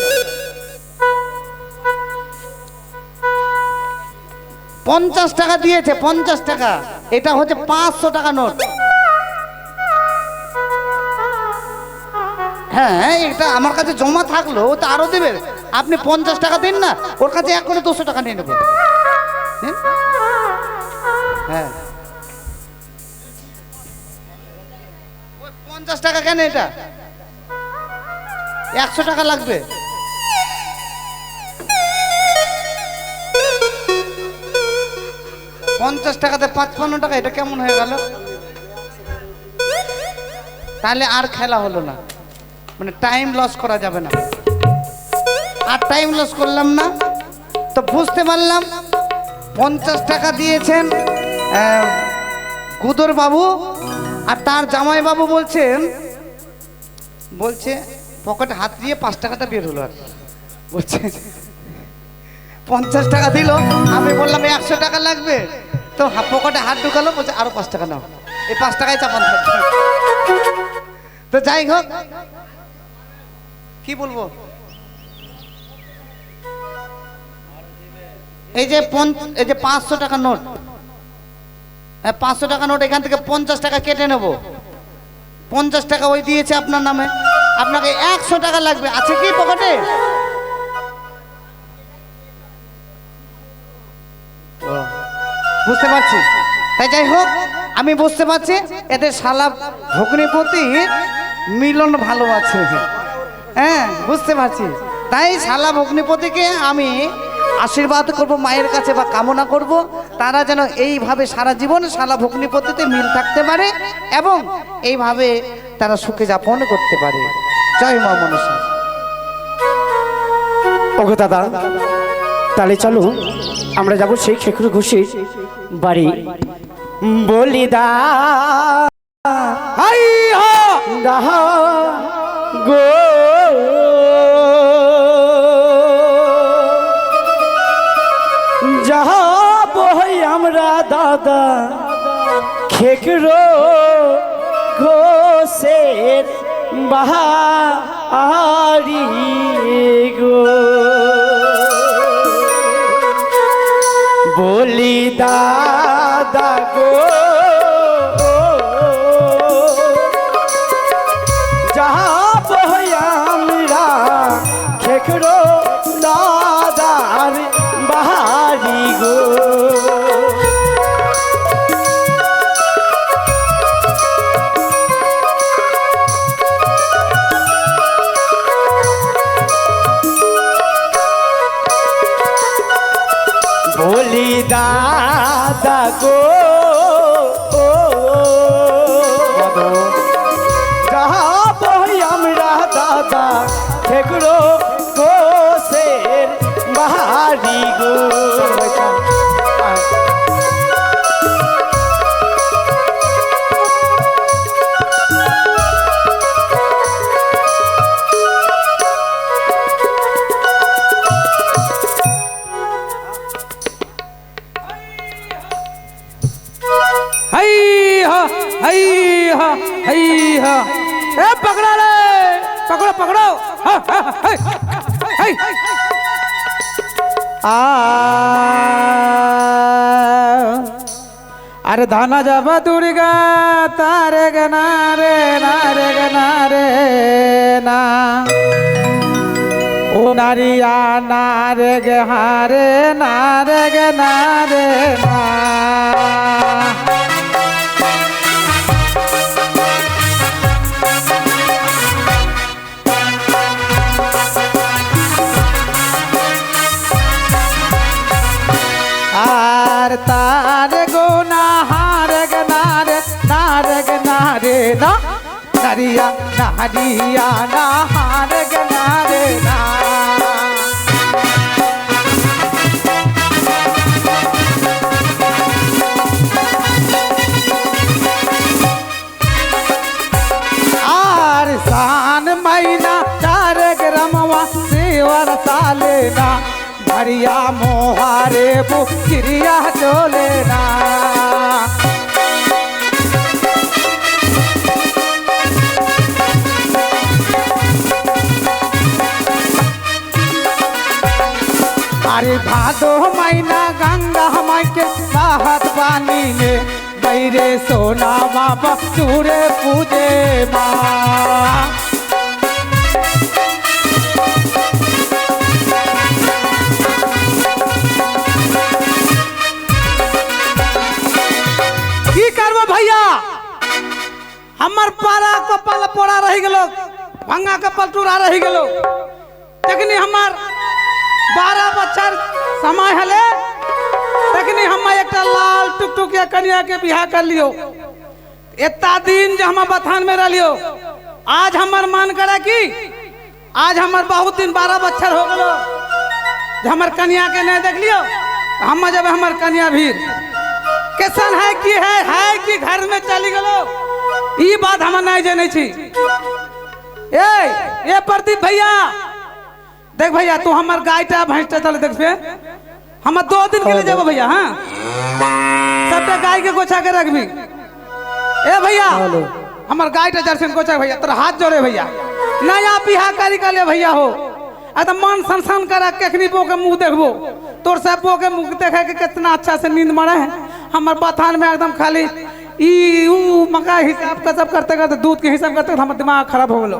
50 টাকা দিয়েছে, 50 টাকা। এটা হচ্ছে 500 টাকা নোট। হ্যাঁ, এটা আমার কাছে জমা থাকলো, ও তো আরো দেবে। আপনি 50 টাকা দিন না, ওর কাছে এখনই 200 টাকা নিয়ে নেবো। হ্যাঁ, 50 টাকা কেন? এটা 100 টাকা লাগবে। পঞ্চাশ টাকাতে 55 টাকা, এটা কেমন হয়ে গেল? তাহলে আর খেলা হলো না, মানে টাইম লস করা যাবে না। আর টাইম লস করলাম না তো বুঝতে পারলাম 50 টাকা দিয়েছেন গুদর বাবু, আর তার জামাই বাবু বলছে পকেটে হাত দিয়ে 5 টাকাটা বের হলো। আর বলছে 50 টাকা দিল, আমি বললাম 100 টাকা লাগবে, তো পকেটে হাত ঢুকালো, বলছে আরো 5 টাকা নাও, এই 5 টাকায় চাপান থাকবে। তো যাই হোক, কি বলবো, এই যে 500 টাকা নোট, 500 টাকা নোট, এখান থেকে 50 টাকা কেটে নেব। 50 টাকা ওই দিয়েছে আপনার নামে, আপনাকে 100 টাকা লাগবে। আছে কি পকেটে? বুঝতে পারছি। তাই যাই হোক, আমি বুঝতে পারছি এদের শালা ভগ্নিপতি মিলন ভালো আছে। হ্যাঁ, বুঝতে পারছি। তাই শালা ভগ্নিপতিকে আমি আশীর্বাদ করব মায়ের কাছে, বা কামনা করব তারা যেন এইভাবে সারা জীবন শালা ভগ্নিপতিতে মিল থাকতে পারে এবং এইভাবে তারা সুখে যাপন করতে পারে। জয় মা মনসা।
ওগো দাদা, তাহলে চলো আমরা যাব সেই খেকুর ঘুষির বাড়ি। বলি দা হাই হা দাহা গো, যাব আমরা দাদা খেকরো ঘোষের বাহারি গো। বলি দাদা গো, যাব আমরা খেকরো দাদার বাহারি গো। বলি দাদা গো, যাব আমরা দাদা খেকরো ঘোষের বাহারি গো।
पकड़ो रे, पकड़ो पकड़ो। अरे धाना जब दुर्गा तारे गनारे नारे गनारे ना, নারিয়া না রে গে হারে না রে গে না রে না। আর তার গো না হারে গে না রে না রে গে না রে না। নারিয়া নারিয়া না হারে গে না রে না। আর शान महीना चार ग्रामवा सेवर साले ना। भरिया मोहारे बुकिरिया चोले ना। अरे भादो महीना गंगा माई के बहत पानी में बैरे सोना बाबा चूरे पूजे माँ। की करबो भैया हमर पारा कपाल पोड़ा रह गेलो भंगा कपाल टूरा रह गेलो। तखनी हमर 12 बच्चर समय हले तखनी हम एक लाल टुकटुकिया कन्या के बियाह कर लियो। इतना दिन जो हम बथान में रह लियो आज हमर मन करे कि आज हमर बहुत दिन 12 बच्चर हो गलो हमर कन्या के नहीं देख लियो। हम जब हमर कन्या भीर कैसन है कि घर में चली गलो ये बात हम नहीं जाने छी। ए प्रदीप भैया देख भैया तू हमार गायटा भैंसटा चल देख पे हम 2 दिन के लिए जाबो भैया। हाँ सबटा गाय के गोछा के रखबी। ए भैया हमार गायटा जर्सन गोछा भैया तोरा हाथ जोड़े भैया नया बिहा करी कर ले भैया हो। एकदम मन सनसन करा केखनी बो के मुंह देखबो तोर सब बो के मुंह देखे के कितना अच्छा से नींद मरे है। हमार बथान में एकदम खाली ई ऊ मका हिसाब का सब करते करते दूध के हिसाब करते हमर दिमाग खराब हो गेलो।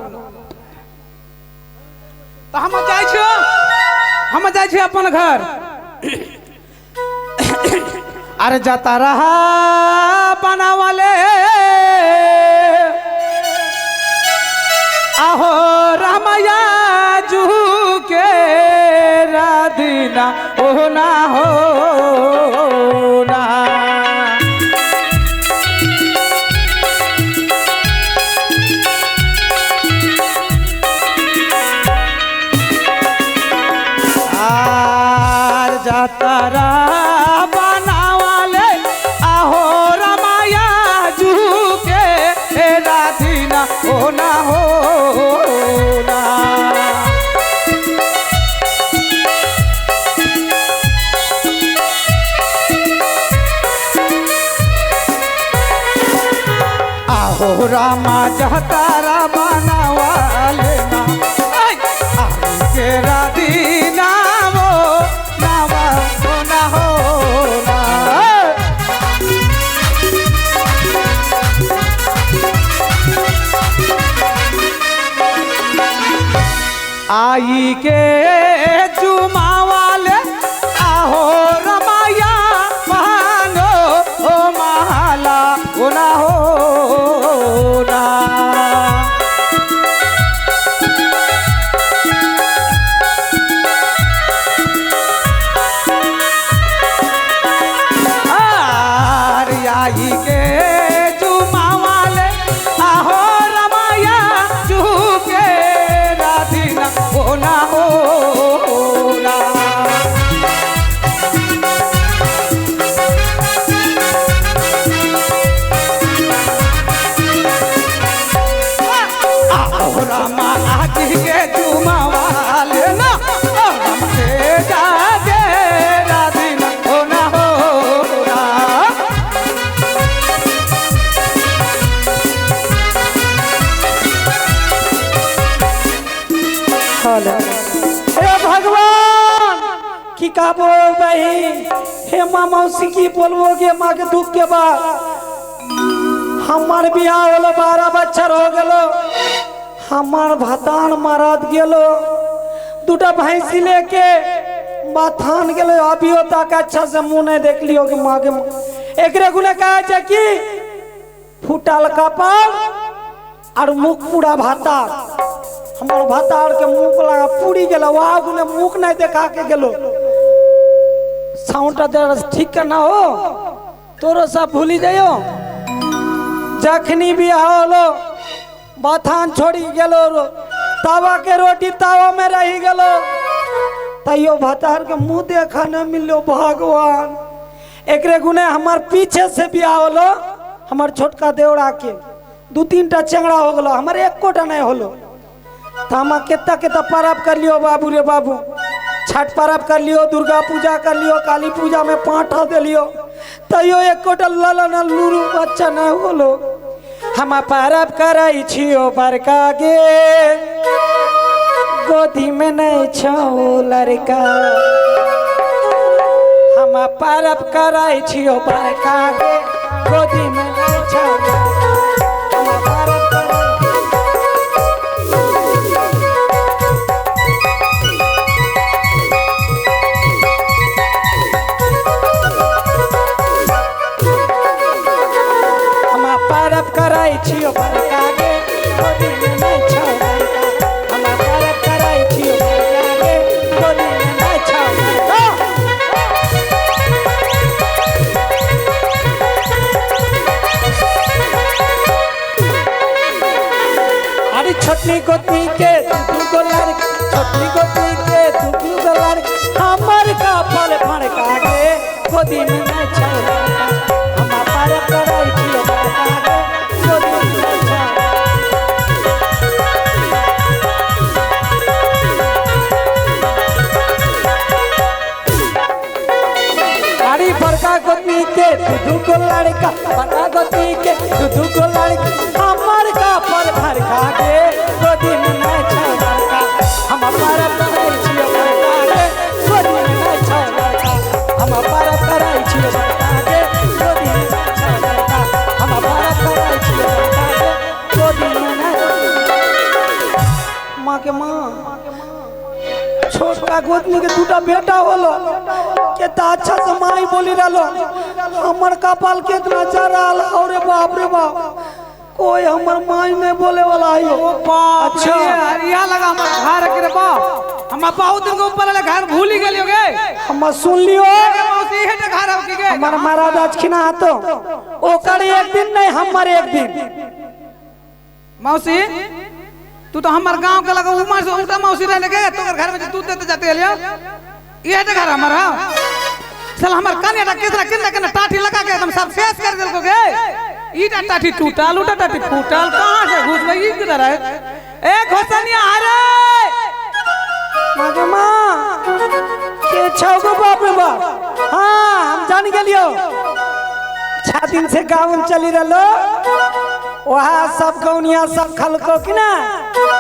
तो हम जाय छी अपन घर। अरे जाता रहा बना वाले आहो रामया जू के राधीना ओ ना हो ना। तारा बनावाले आहो रमाया जू के राधीना ओ ना हो ना। आहो रामा जहतारा बनावाले ना के राधीना आई के चुमा वाले आहो रमाया मानो ओ माला ओ ना हो ना। आई के चुमा वाले आहो रमाया चू के राधीना ओ ना हो ना। आहो रामा आज के चुमा वाले ना हमसे जाके राधीना ओ ना हो ना।
हे भगवान की का बोल भाई हे माँ मौसी की बोलबो के माँ के दुख के बाद हमार बियाह होलो 12 बच्चर हो गेलो हमार भतान मारत गेलो
দুটা भैंसी लेके बाथान गेलो अभियो तक अच्छा से मुंह नहीं देख लियो कि माँ के एकरे गुने कहे छै कि फुटल कपाल और मुख पूरा भातार हमार भातार के मुख लगा पूरी गेलो वहाँ गुने मुख नहीं देखा के गेलो साउंड ठीक ना हो तोरो सब भूली जाइयो जखनी भी होलो बाथान छोड़ी गेलो तावा के रोटी तावा में रही गेलो तैयो भातार के मुंह देखा न मिलो भगवान एकरे गुने हमार पीछे से बियाह होलो हमार छोटका देवड़ा के 2-3 टा चेंगड़ा हो गलो हमारे एक कोटा नहीं होलो तो हम केता केता परब कर लियो बाबू रे बाबू छठ परब कर लियो दुर्गा पूजा कर लियो काली पूजा में पाठा दे लियो तैयो एक कोटा ललन लूरू बच्चा नहीं होलो हम परब करई छियो बड़का गे गोदी में नहीं छो लड़का हम परब करई छियो बड़का गे गोदी में नहीं छो हम परब कराई छियो बड़का गे गोदी में नहीं छो लड़का हम परब कराई छियो बड़का गे गोदी में नहीं छो लड़का अरे छोटी गोदी के दूगो लड़का छोटी गोदी के दूगो लड़का हमर का फल फड़का गे गोदी में नहीं छो लड़का हम परब कराई छियो बड़का गे बड़का गोदी के दूगो लड़का बड़का गोदी के दूगो लड़का हमर का पर भर खा के गोदी में नहीं छो लड़का हम परब कराई छियो बड़का के गोदी में नहीं छो लड़का हम परब कराई छियो बड़का के गोदी में नहीं छो लड़का हम परब कराई छियो बड़का के गोदी में नहीं माँ के माँ छोटका गोदनी के दूटा बेटा होलो केता अच्छा से माई बोली रहलो हमर कपाल कितना चढ़ल अरे बाप रे बाप कोई हमर माई नहीं बोले वाला आयो
अच्छा यहाँ लगा हमर घर के रे बाप हम बहुत दिन के ऊपर वाले घर भूल ही गेलियो गे
हम सुन लियो
मौसी है घर अब के गे
हमर महाराज आज खिना हातो ओकर एक दिन नहीं हमर एक दिन
मौसी तू तो हमार गांव के लगा उमर से उल्टा मौसी रहने के तो घर में दूध देते जाते लिया ये तो घर हमारा चल हमार कन्या का कितना कितना कितना टाटी लगा के एकदम सब शेष कर देल को गे ईटा टाटी टूटल उटा टाटी फूटल कहां से घुस गई किधर है ए घोसनिया अरे
मागे मां के छौगो बाप रे बाप हां हम जान गेलियो 6 दिन से गांव में चली रहलो वहाँ सब गौनिया सब खलको कि ना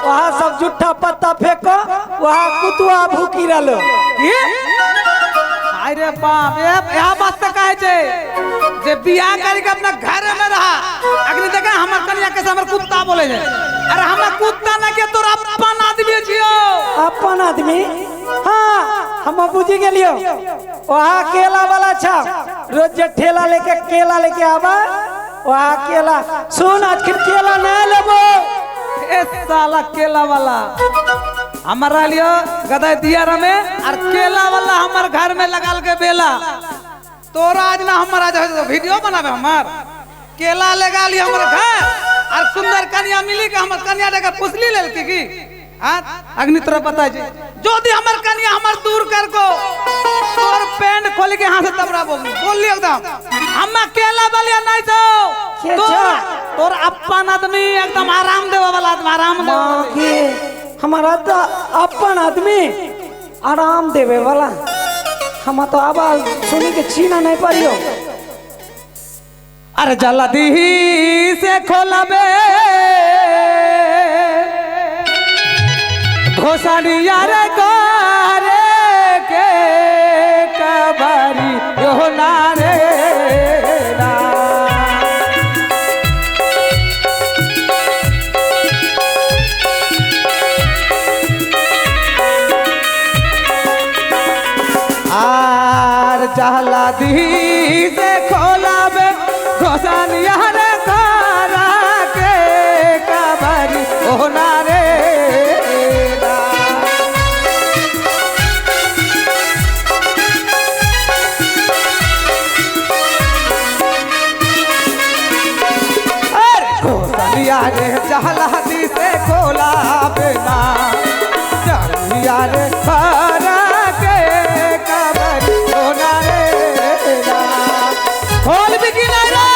वहाँ सब जुट्ठा पत्ता फेंको वहाँ कुतुआ भूखी रहलो
अरे बाप यहाँ बात तो कहे छे जे बियाह करके अपना घर में रहा अगली देखा हमर कन्या के हमर कुत्ता बोले छे अरे हमर कुत्ता ना के तोर अपन आदमी छियो
अपन आदमी हाँ हम बुझी गेलियो वहाँ केला वाला छा रोज जे ठेला लेके केला लेके आवा वहाँ केला सुन आज केला नहीं लेबो
ए साला केला वाला हमारा लियो गदाई दिया रमे और केला वाला हमार घर में लगाल के बेला तोरा आज ना हमारा जो वीडियो बनावे हमार केला लगा लियो हमारे घर और सुंदर कन्या मिली के हमार कन्या देके पुछली लेल की अग्नि तोरा पता जी जो दी हमार कन्या हमार दूर कर को तोर पैंट खोल के हाथ से तबरा बोल लियो एकदम हम केला वाला नहीं तो तोर अपन आदमी एकदम आराम देवे वाला आराम देवे
हमारा तो अपन आदमी आराम देवे वाला हम तो आवाज सुनी के छीना नहीं पारियो
अरे जल्दी से खोलबे घोसानिया रे करे के कबारी यो ना रे रे जहला दिसे खोलाबे ना जलिया रे खरा के कबर सोना रे ना खोल भी की नहीं रे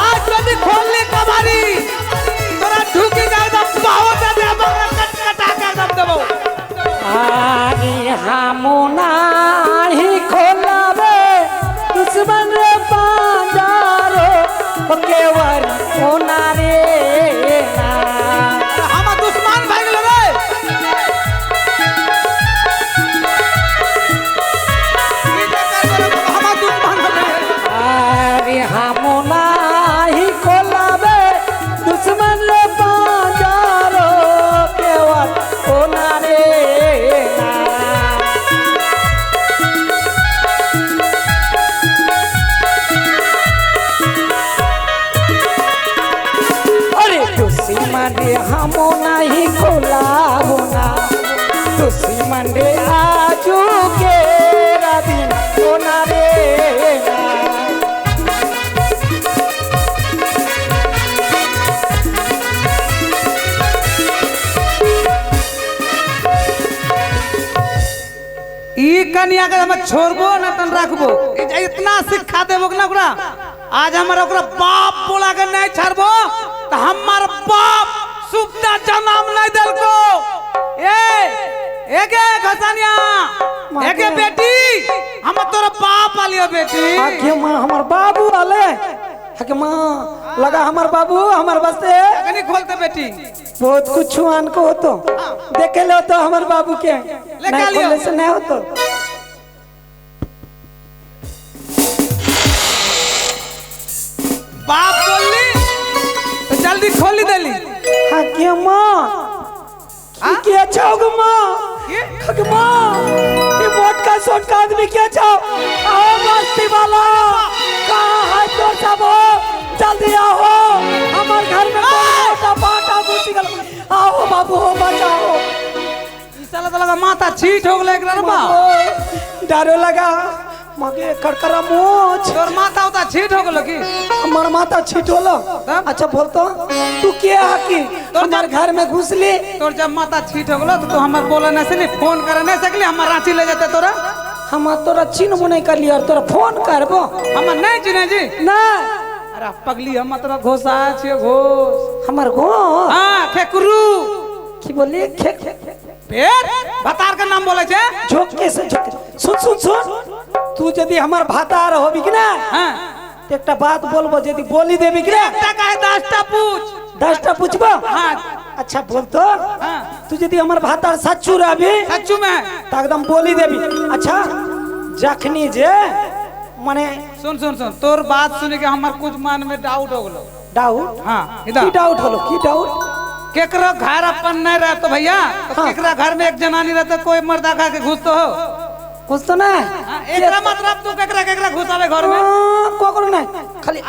आज कभी खोलने कबारी तोरा ढुकी कर दम बहुत दे बगरा कट कटा कर दम देबो
आगे हमना ही खोलावे दुश्मन रे बाजारो केवर होना रे ना
हम दुश्मन भाग गेल रे ई जे कर हम दुश्मन हो गए
अरे हमना ही खोलावे दुश्मन रे बाजारो केवर होना रे ना अरे दुश्मन रे हम नहीं खोलाबो ना दुश्मन रे आजू के दिन होना रे ना
ई कन्या के हम छोड़बो ना तन रखबो ई जे इतना शिक्षा देबो ना ओकरा आज हमर ओकरा बाप बोला के नहीं छड़बो त हमर बाप सुप्ता जन्म नहीं देलको एके घसनिया एके बेटी हम तोर बाप आलियो बेटी
आके माँ हमार बाबू आले आके माँ लगा हमार बाबू हमार बस्ते
कनी खोलते बेटी
बहुत कुछ आन को हो तो देखे लो तो हमार बाबू के
लेके
नहीं
लियो।
खोलने से नहीं हो तो
बाप बोलली तो जल्दी खोली देली
आके माँ
हाँ?
की अच्छा होगा माँ
ये?
आके माँ ये मोटका सोटका आदमी क्या चाहो आओ मस्ती वाला कहाँ है तो सब हो जल्दी आओ हमारे घर में मोटा बाटा घुसी गल आओ बाबू हो बचाओ
ई साला तो लगा माथा छीट हो गेल एकरा रे बाप
डरो लगा मगे कड़करा मोच
तोर माथा उता छीट हो गेल की
हमार माथा छिटोलो
तब?
अच्छा बोलतो तू क्या हकी हमार घर में घुसली
तोर जब माथा छीट हो गेलो तो तू हमर बोला नहीं सली फोन करे नहीं सकली हमर रांची ले जाते तोरा
हम तोरा चिन्ह नहीं कर लिया तोरा फोन करबो
हमर नहीं चिन्हे जी
ना
अरे पगली हम तोरा घोषा छिए घोष
हमार गो
हां खेकरू
की बोली खे
फिर भतार का नाम बोले छे
झोंके से झोंके सुन सुन सुन तू यदि हमार भातार होबी कि ना
हां
एकटा बात बोलबो यदि बोली देबी कि ना
टका है 10टा पूछ
10टा पूछबो
हां
अच्छा बोलतो
हां
तू यदि हमार भातार सच्चू रहबी
सच्चू में
तो एकदम बोली देबी अच्छा जखनी जे माने
सुन सुन सुन तोर बात सुन के हमर कुछ मन में डाउट हो गेलो
डाउट
हां
की
इधर
डाउट होलो की डाउट
केकरो घर अपन नहीं रह तो भैया तो
हाँ।
केकरा घर में एक जनानी रहते कोई मर्दा खा के घुस तो हो
कुछ तो ना
हाँ, एकरा मतलब तू केकरा केकरा घुसावे घर में
कोकरो नहीं खाली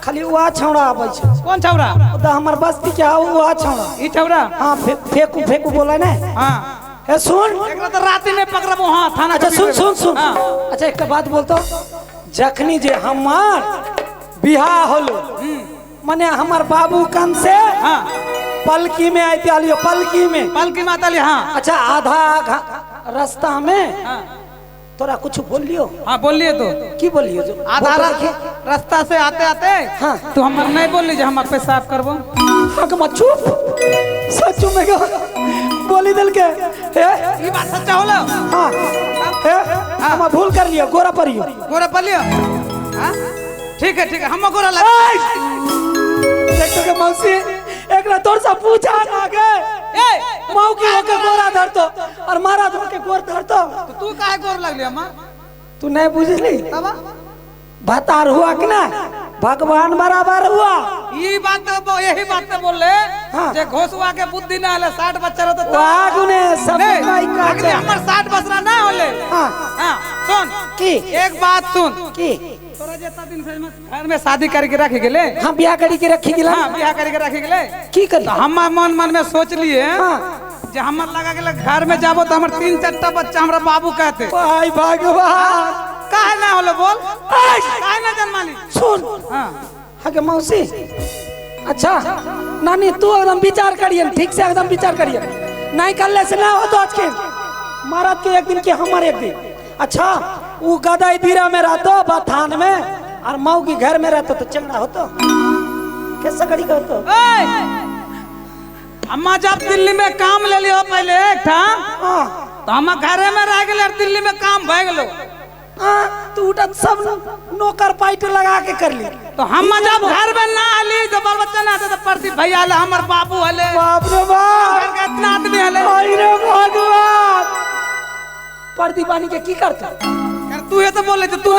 खाली वा छौड़ा आबै छै
कौन छौरा
ओदा हमर बस्ती के आउ वा छौड़ा
ई छौरा
हां फेकू फेकू बोला ना
हां
ए सुन
एकरा तो राती में पकड़बो हां थाना
अच्छा
चौकी
सुन
पे।
सुन सुन
हाँ।
अच्छा एक बात बोलतो जखनी जे हमार बियाह होलो माने हमार बाबू कन से
हां
पलकी में आइते आलियो पलकी में
पलकी माताली हां
अच्छा आधा रास्ता में
हां
तोरा कुछ बोलियो
हां बोलिए तो
की बोलियो जो
आधा
बोल रखे?
रास्ता से आते आते
हाँ।
तू हमर नहीं बोल लीजिए हम पेशाब करबो
हक मत चुप सच्चू में क्या बोली दिल के हे
ई बात सच्चा होला
हाँ हे हम भूल कर लियो गोरा परियो
गोरा पलियो हां ठीक है हम गोरा लग
देखो के मौसी एकरा तोर से पूछा ना गे
ए
माऊ की होके गोरा धरतो और मारा धो के गोर धरतो
तो तू काहे गोर लगली अम्मा
तू नहीं बुझली
तब
भतार हुआ कि ना भगवान बराबर हुआ
ई बात तो यही बात तो बोल ले
हाँ।
जे घोसुआ के बुद्धि ना हले 60 बच्चा रह तो
वागुने सब काई का
अगले हमर 60 बसरा ना होले
हां
हां सुन
की
एक बात सुन
की
तोरा जितना दिन से घर में शादी करके रख गेले
हां बियाह करी के रखी गेला
हां बियाह करके रख गेले
की करी
तो हम मन में सोच लिए
हां
जे हमर लगा गेले घर में जाबो तो हमर 3-4 बच्चा हमरा बाबू कहते
भाई भगवान
काहे ना होले बोल काहे ना जन्माली
सुन
हां
हके मौसी
अच्छा नानी तू एकदम विचार करिए ठीक से एकदम विचार करिए नहीं करले से ना हो तो आज के महाराज के एक दिन के हमारे एक दिन अच्छा वो गदाई दीरा में रहतो बथान में और माऊ की घर में रहतो तो चंगड़ा होतो कैसा कड़ी का होतो
अम्मा जब दिल्ली में काम ले लियो पहले एक था
हाँ
तो हम घरे में रह गए दिल्ली में काम भय गेलो
हाँ तू उठा सब नौकर पाइट लगा के कर ली
तो हम जब घर में ना आली तो बाल बच्चा ना आते तो प्रदीप भैया आले हमर बाबू आले
बाप रे बाप
घर के इतना आदमी आले
आई रे भगवान प्रदीपानी के की करता
यार तू ये तो बोले तो तू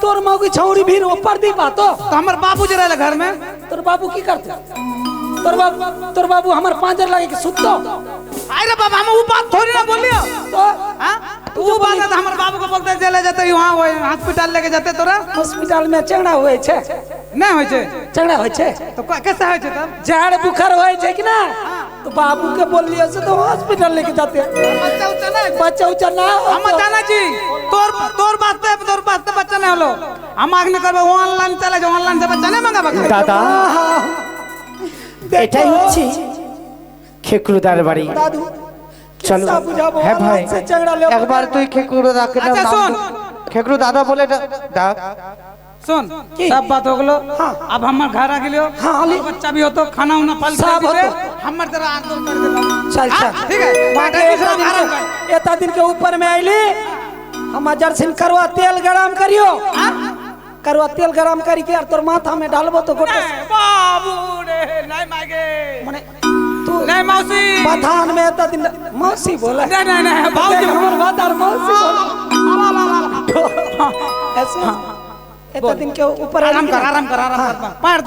तोर माऊ की छौरी भी वो प्रदीपा तो
हमर बाबू जो रहे घर में
तोर बाबू की करता तोर बाबू हमार पांजर लगे के सुतो
अरे बाबा हम वो बात थोड़ी ना बोलियो
तो
हां तू वो बात है तो हमर बाबू को बोलते चले जाते वहां वो हॉस्पिटल लेके जाते तोरा
हॉस्पिटल में चंगड़ा होए छे
नहीं होय छे
चंगड़ा होए छे
तो कैसे होय छे तब
झाड़ बुखार होए छे कि ना तो बाबू के बोल लियो से तो हॉस्पिटल लेके जाते बच्चा उच्चा ना
हम जाना जी तोर बात बच्चा नहीं होलो हम आगने करबे ऑनलाइन चले जाओ ऑनलाइन से बच्चा नहीं मंगाबा
দাদা এটাই হচ্ছে খেকরুদার বাড়ি
दादू
চলো
सब बुझाबो
হ্যাঁ ভাই
से चंगड़ा ले
একবার তুই খেকুরু দাকে
अच्छा, सुन।
খেকুরু দাদা বলে ডাক
सुन
की?
सब बात हो गलो
हाँ।
अब हमर घर आ गेलियो
हाँ, आली।
बच्चा भी हो तो खाना उना फल
सब
दे
होतो।
हमर तेरा आंदोलन कर दे
चल
हाँ,
चल
ठीक है
बाकी
बाकी
एक दिन एता दिन के ऊपर में आइली हम जरसिन करवा तेल गरम करियो करवा तेल गरम करी के और तोर माथा में डालबो तो गोटे
बाबू रे नहीं मांगे
माने तू
नहीं मौसी
बथान में एता दिन मौसी बोला
नहीं भाऊजी
हमर बात और मौसी बोला ऐसे एता दिन के ऊपर
आराम कर पैर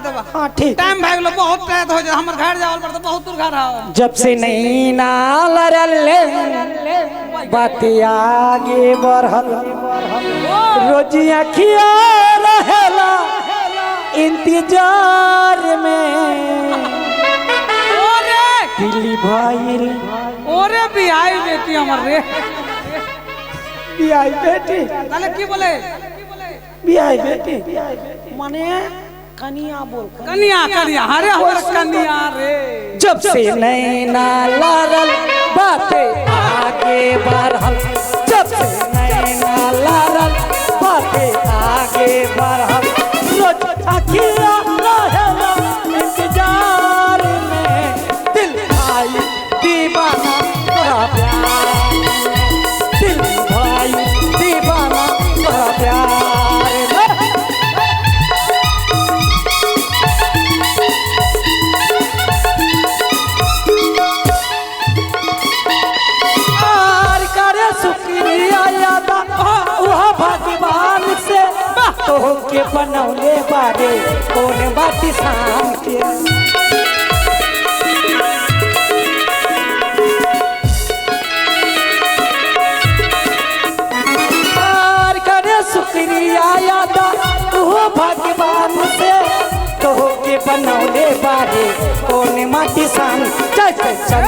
दबा
हाँ ठीक
टाइम भाग लो बहुत टाइम हो जाए हमर घर जावल पर तो बहुत दूर घर आओ
जब से नहीं नाल रले बात आगे बढ़ल रोजी अखिया रहेला इंतजार में
ओरे
दिल्ली भाई
ओरे बिहाई बेटी हमर रे
बियाई बेटी
ताले की बोले
बियाई बेटी माने कनिया बोल
कन्या अरे हमर कन्या रे
जब से नैना लारल बातें आगे बढ़ल जब से नैना लारल बातें आगे बढ़ल रोज अखिया रहेला इंतजार में दिल भाई दीवाना तोरा प्यार में दिल भाई दीवाना तोरा प्यार में और करे शुक्रिया यादा वह भगवान से तो के बनौले बारे कौन बाटी शाम के और करे शुक्रिया यादा वह भगवान से तो के बनौले बारे कौन माटी शाम चल चल चल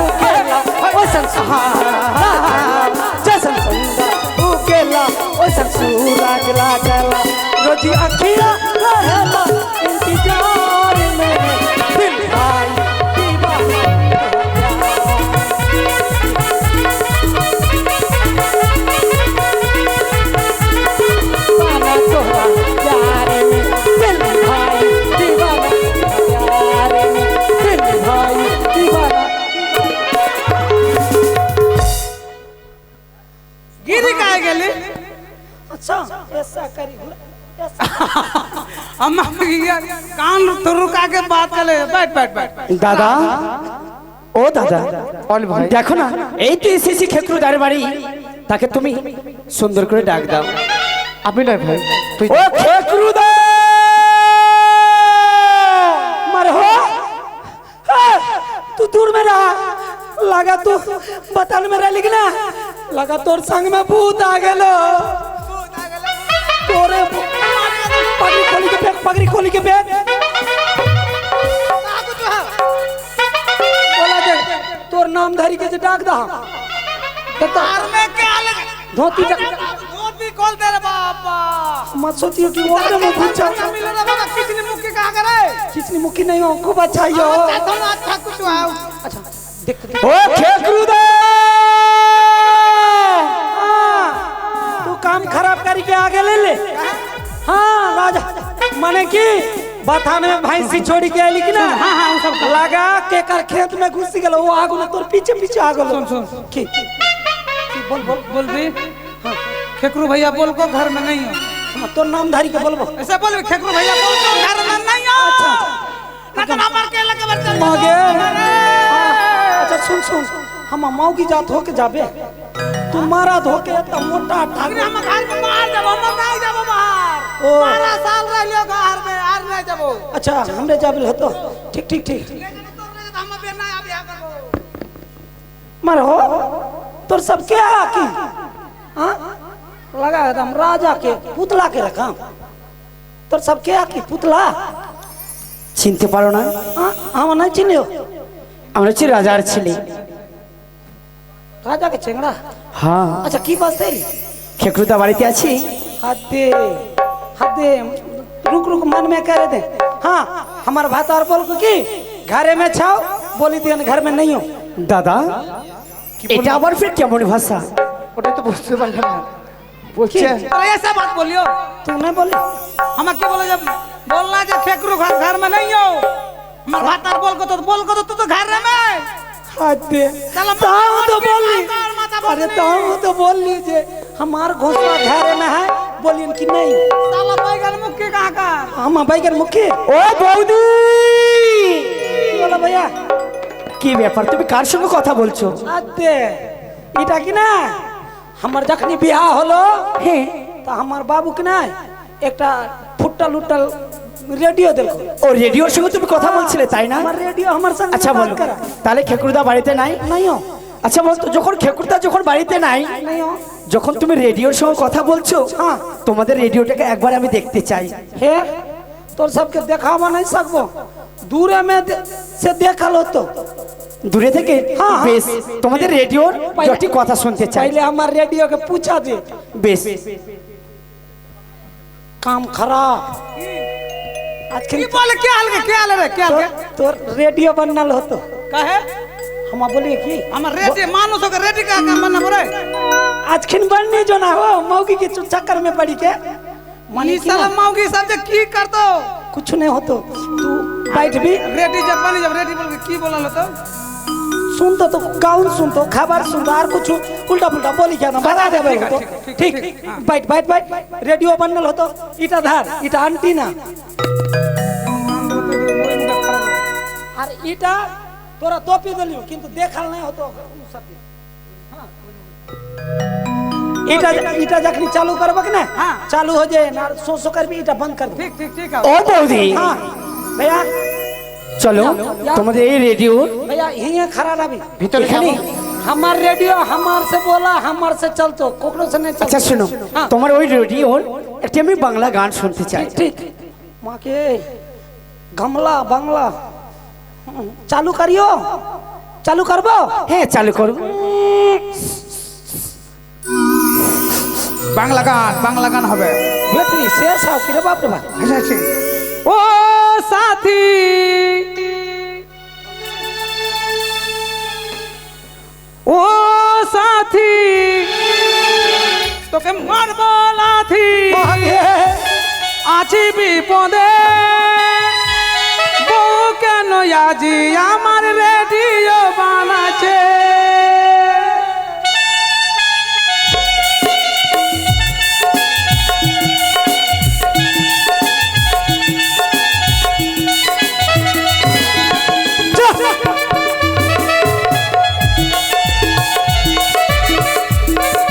उकेला ओसन सहार जैसन सुंदर उकेला ओसन सूरज लागला रोजी अखिया रहेला इंतजार में दिल भाई दीवाना दीवाना तोहरा प्यार में दिल भाई दीवाना प्यार में दिल भाई दीवाना
गिरी काहे गेली
अच्छा ऐसा करी
अम्मा यार कान तो रुका के बात करे बैठ
দাদা ও দাদা
বল ভাই
দেখো না এই তো এসেছি খেকরুদার বাড়ি তাকে তুমি সুন্দর করে ডাক দাও
আমি নয় ভাই তুই
ও খেকরুদা
मर हो हाँ, तू दूर में रहा लगा तू बतन में रह लिखना लगा तोर संग में भूत आ गेलो तोरे पगड़ी खोली के बैग बोला दे तोर नाम धारी के जे डाक दा
तार में क्या लगे
धोती
धोती खोल दे रे बाबा
मत सोचियो कि वो में पूछा
मिले रे बाबा किसने मुक्के कहा करे
किस कि नहीं हो खूब अच्छा ही हो
अच्छा कुछ आओ
ओ खेकरुदा तू काम खराब करके आगे ले ले हाँ राजा माने कि बथाने में भैंसी छोड़ी के आली कि ना हाँ हाँ सब लगा के कर खेत में घुस गलो वो आगो ना तोर पीछे पीछे आगो सुन की
बोल बोल बोल भी खेकरू भैया बोल को घर में नहीं हो
तोर नामधारी के बोलबो
ऐसा बोल खेकरू भैया बोल को घर में नहीं हो ना तो हमार के लगे बर्तन
मागे अच्छा सुन सुन हम माऊ की जात हो के जाबे तुम्हारा धोके त मोटा ठाक
हम घर में बाहर जब हम नहीं जब बाहर 12 साल रह लियो घर में आर नहीं जबो
अच्छा हमरे जाबल हो तो ठीक ठीक ठीक
हम बे ना आबे करबो
मर हो तोर सब क्या की हां लगा एकदम राजा के पुतला के रखा तोर सब क्या की पुतला
চিনতে পারো না
हम नहीं चिन्हियो
আমরা হচ্ছে রাজার ছেলে
राजा के चेंगड़ा
হ্যাঁ
अच्छा की बात तेरी
খেকরুদা বাড়িতে আছি
हदे हदे रुक रुक मन में कह रहे थे हाँ हमारा भात और बोल को की घरे में छाओ बोली थी घर में नहीं हो
দাদা এটা আবার ফির কেমন ভাষা
ওটাই তো বুঝতে পারলাম না বলছে
अरे ऐसा बात बोलियो
तू नहीं बोले
हम क्या बोले जब बोलना जो खेकरू घर में नहीं हो हमार भातार बोल को तो तू घर में
हदे
चलो
ताऊ तो बोल ली
माता
अरे ताऊ तो बोल लीजिए हमार घोसला घरे में है बोलिए कि नहीं
साला बैगन मुक्की कहाँ का
हम बैगन मुखी
ও বৌদি
बोला भैया
কি ব্যাপার তুমি কার সঙ্গে কথা বলছো
हदे इटा की ना हमार जखनी बियाह होलो
হ্যাঁ
तो हमार बाबू के ना एकटा फुटल उटल रेडियो देखो
ও রেডিওর সঙ্গে তুমি কথা বলছিলে তাই না
हमार रेडियो हमार संग
আচ্ছা বলো তাহলে খেকরুদা বাড়িতে নাই
नहीं हो
আচ্ছা বলো তো যখন খেকরুদা যখন বাড়িতে নাই
नहीं हो
যখন তুমি রেডিওর সঙ্গে কথা বলছো
হ্যাঁ।
তোমাদের রেডিওটাকে একবার আমি দেখতে চাই
हे तोर सबके देखावा नहीं सकबो दूरे में से देखल हो तो
দূরে থেকে
হ্যাঁ, হ্যাঁ।
বেশ তোমাদের রেডিওর দুটি কথা শুনতে চাই
पहले हमार रेडियो के पूछा दे
বেশ
काम खराब आज
की बोले क्या हाल रे क्या हाल
तो रेडियो बनल हो तो
कहे
हम बोलिए कि
हमार रेडी मानुस के रेडी का काम बनना बोले
आज खिन बनने जो ना हो मौगी के चक्कर में पड़ी के
ई साला मौगी सब जे की कर दो
कुछ नहीं हो तो तू बैठ भी
रेडी जब बनी जब रेडी बोल के की बोलल तो
सुन तो गाउन सुन तो खबर सुन तो और कुछ उल्टा पुल्टा बोली क्या ना बता दे भाई तो ठीक बैठ बैठ बैठ रेडियो बनल हो तो इटा धार इटा अंटीना और इटा तोरा टोपी दलियो किंतु देखल नहीं हो तो इटा इटा जखनी चालू करबक ना
हाँ।
चालू हो जाए ना सो कर भी इटा बंद कर दे
ठीक ठीक
ও বৌদি
हाँ भैया
চলো তোমাদের এই রেডিও
भैया यहीं खड़ा रही
ভিতর
एखनी हमार रेडियो हमार से बोला हमार से चलतो कोकरो से नहीं
আচ্ছা
चलतो
শোনো
हाँ।
তোমার ওই রেডিওর একটি আমি বাংলা গান শুনতে চাই
ठीक माँ के गमला बंगला चालू करियो चालू करबो
হ্যাঁ চালু করো
बांग्ला गान হবে
बेटरी शेर साहब की रे बाप रे बाप
अच्छा अच्छा ओ साथी ओ साथी তোকে মারবো লাথি আছি বিপদে বউ কেন আজি আমার রেডিও বানাচ্ছে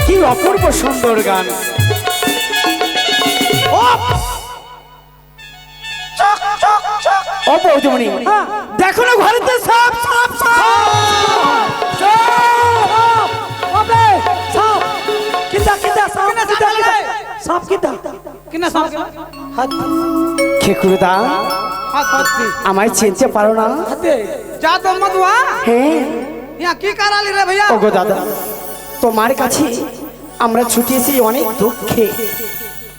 কি অপূর্ব সুন্দর গান ও বৌদিমণি দেখো না ঘরেতে সাপ সাপ
अबे सांप किदा किदा सांप किदा किदा सांप किदा
কিনা সামনে
हाथ
খেকুরদা
হাত হাত
আমায় চিনতে পারো না
हाथे
যা তো মধুয়া
হ্যাঁ
यहाँ की कराली रे भैया
ওগো দাদা তোমার কাছে আমরা ছুটি এসেছি অনেক দুঃখে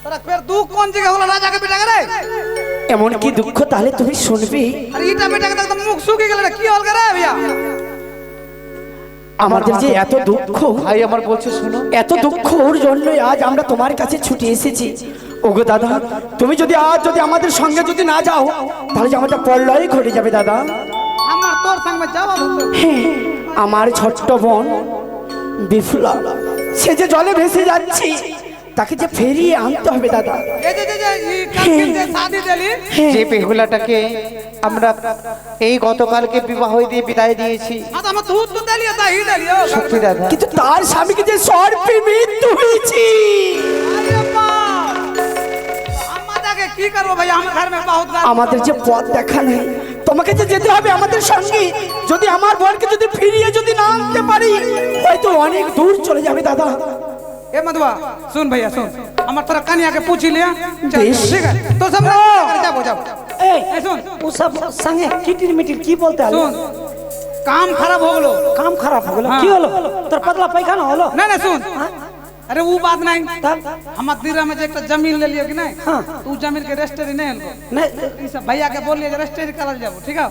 তোরা ফের দুঃখ কোন জায়গা হলো রাজা के बेटा रे
এমন কি দুঃখ তাহলে তুমি শুনবি?
আরে এটা বেটাকে তো একদম মুখ শুকিয়ে গেল রে, কি হল রে ভাইয়া?
আমাদের যে এত দুঃখ,
ভাই আমার বলছে শোনো,
এত দুঃখ ওর জন্যই আজ আমরা তোমার কাছে ছুটে এসেছি। ওগো দাদা, তুমি যদি আজ যদি আমাদের সঙ্গে যদি না যাও তাহলে যে আমাদের পরলয় ঘটে যাবে দাদা।
আমার তোর সঙ্গে যাওয়া বলতো।
হ্যাঁ, আমার ছোট্ট বোন বিফলা, সে যে জলে ভেসে যাচ্ছে, তাকে যে ফেরিয়ে আনতে হবে দাদা।
এই যে কালকে যে শাদি দিলি,
যে বেহুলাটাকে আমরা এই গতকালকে বিবাহ দিয়ে বিদায় দিয়েছি,
আজ আমার দুধ তো দিলি তাই দিলি। ও
সত্যি দাদা,
কিন্তু তার স্বামীকে যে সর্পে মৃত্যু হয়েছে।
আরে বাপ, আমাদেরকে কি করবো ভাই? আমার ঘর মে বহুত গাছ।
আমাদের যে পথ দেখা নেই, তোমাকে যে যেতে হবে আমাদের সঙ্গে। যদি আমার বোনকে যদি ফিরিয়ে যদি না আনতে পারি, হয়তো অনেক দূর চলে যাবে দাদা।
ए मधुआ सुन भैया सुन, हमार तरह कन्या के पूछ लिया, चल
बेश।
ठीक है तो सब जाओ जाओ।
এই,
ए सुन
ও সব সঙ্গে কিটির মিটির কি বলতে হলো?
सुन, काम खराब हो गलो।
কাম খারাপ হলো,
हाँ।
কি হলো? তোর পাতলা পায়খানা হলো?
नहीं नहीं सुन, अरे वो बात नहीं,
तब?
हमार दिरा में जो एक जमीन ले लियो कि नहीं,
हाँ।
तू जमीन के रजिस्ट्री नहीं हलको,
नहीं,
ई सब भैया के बोल लिया रजिस्ट्री करा जाबो, ठीक है?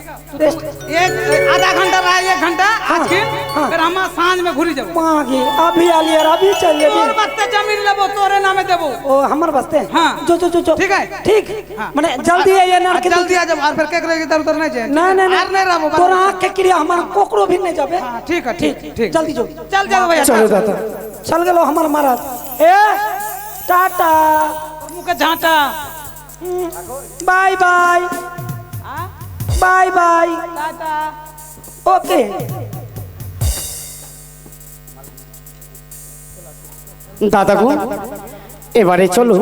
एक आधा घंटा रहा, 1 घंटा आज के,
हाँ।
फिर हम सांझ में घुरी जाबो।
मांगे अभी आली और अभी चल
तोर बस्ते जमीन लेबो, तोरे नामे देबो।
ओ हमारे वास्ते।
हाँ।
जो जो जो जो
ठीक है?
ठीक।
हाँ।
माने जल्दी आइए ना कि
जल्दी आ जाओ, और फिर केकरे इधर उधर नहीं जाए।
ना ना
और नहीं रहबो।
तोरा आँख के क्रिया हमारा कोकरो भी नहीं जाबे।
हाँ, ठीक है ठीक ठीक,
जल्दी जो
चल जाओ भैया,
चलो
चल।
दादा, चल गेलो हमार महाराज। ए टाटा,
मुके झांटा।
Bye bye, bye bye,
ta-ta.
Okay. দাদা গো, এবারে চলো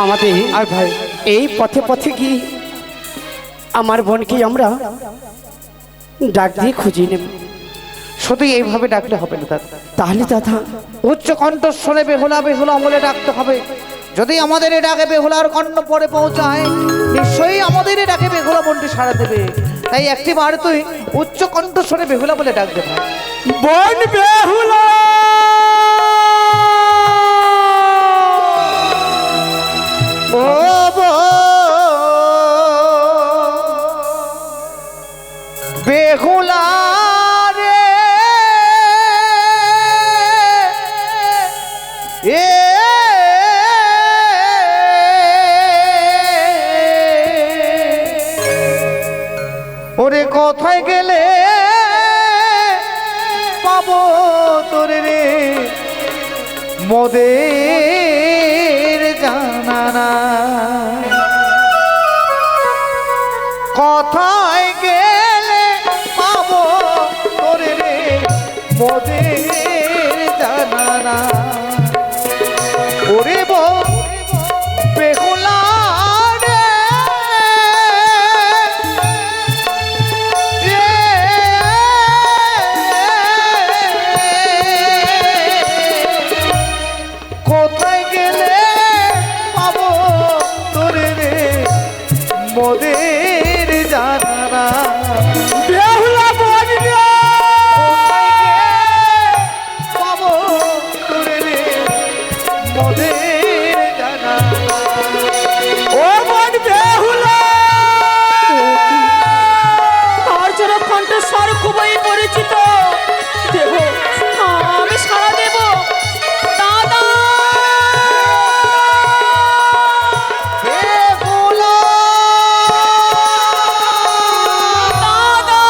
আমাদের আর ভাই এই পথে পথে কি আমার বোনকে আমরা ডাক দিয়ে খুঁজে নেব।
শুধু এইভাবে ডাকলে হবে না দাদা,
তাহলে দাদা
উচ্চ কণ্ঠস্বরে বেহুলা বেহুলা বলে ডাকতে হবে। যদি আমাদের এই ডাকে বেহুলার কণ্ঠ পরে পৌঁছায়, নিশ্চয়ই আমাদের এই ডাকে বেহুলা বোনটি সাড়া দেবে। তাই একটি বার তুই উচ্চ কণ্ঠস্বরে বেহুলা বলে ডাক দে ভাই।
বোন বেহুলা,
ও বেহুলা রে, এ ওরে কোথায় গেলে পাবো তোরে রে মোদের জানানা, কোথায় গেলে পাবো তোরে রে মোদের জানানা। ওরে বেহুলা রে, কোথায় গেলে পাবো তোরে রে মোদের জানানা।
বেহুলা বোন রে,
পাবো তোরে রে মোদের জানানা।
ও বোন বেহুলা, আর যেন কণ্ঠস্বর খুবই পরিচিত। দেব, আমি সারা দেব। দাদা,
বেহুলা,
দাদা,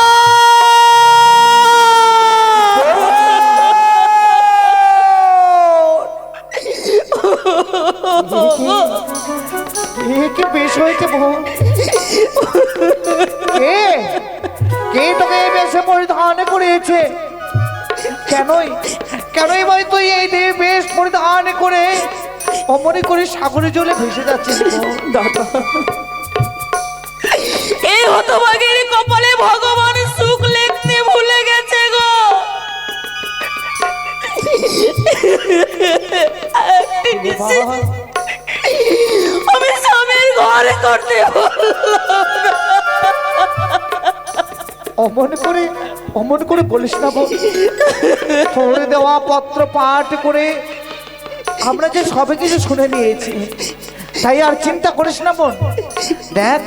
কি বেশ হয়েছে বউ? কে কে তোকে এই বেশে পরিধান করেছে? কেনই ভাই তুই এই দেহ বেশ পরিধান করে অমনে করে সাগরে জলে ভেসে যাচ্ছিস বউ?
দাদা,
এই হতভাগের কপালে ভগবান সুখ লিখতে ভুলে গেছে গো। একটি decision আমি স্বামীর ঘরে করতে
অমন করে বলিস না বউ। তোর দেওয়া পত্র পাঠ করে আমরা যে সবে কিছু শুনে নিয়েছি, তাই আর চিন্তা করিস না বোন। দেখ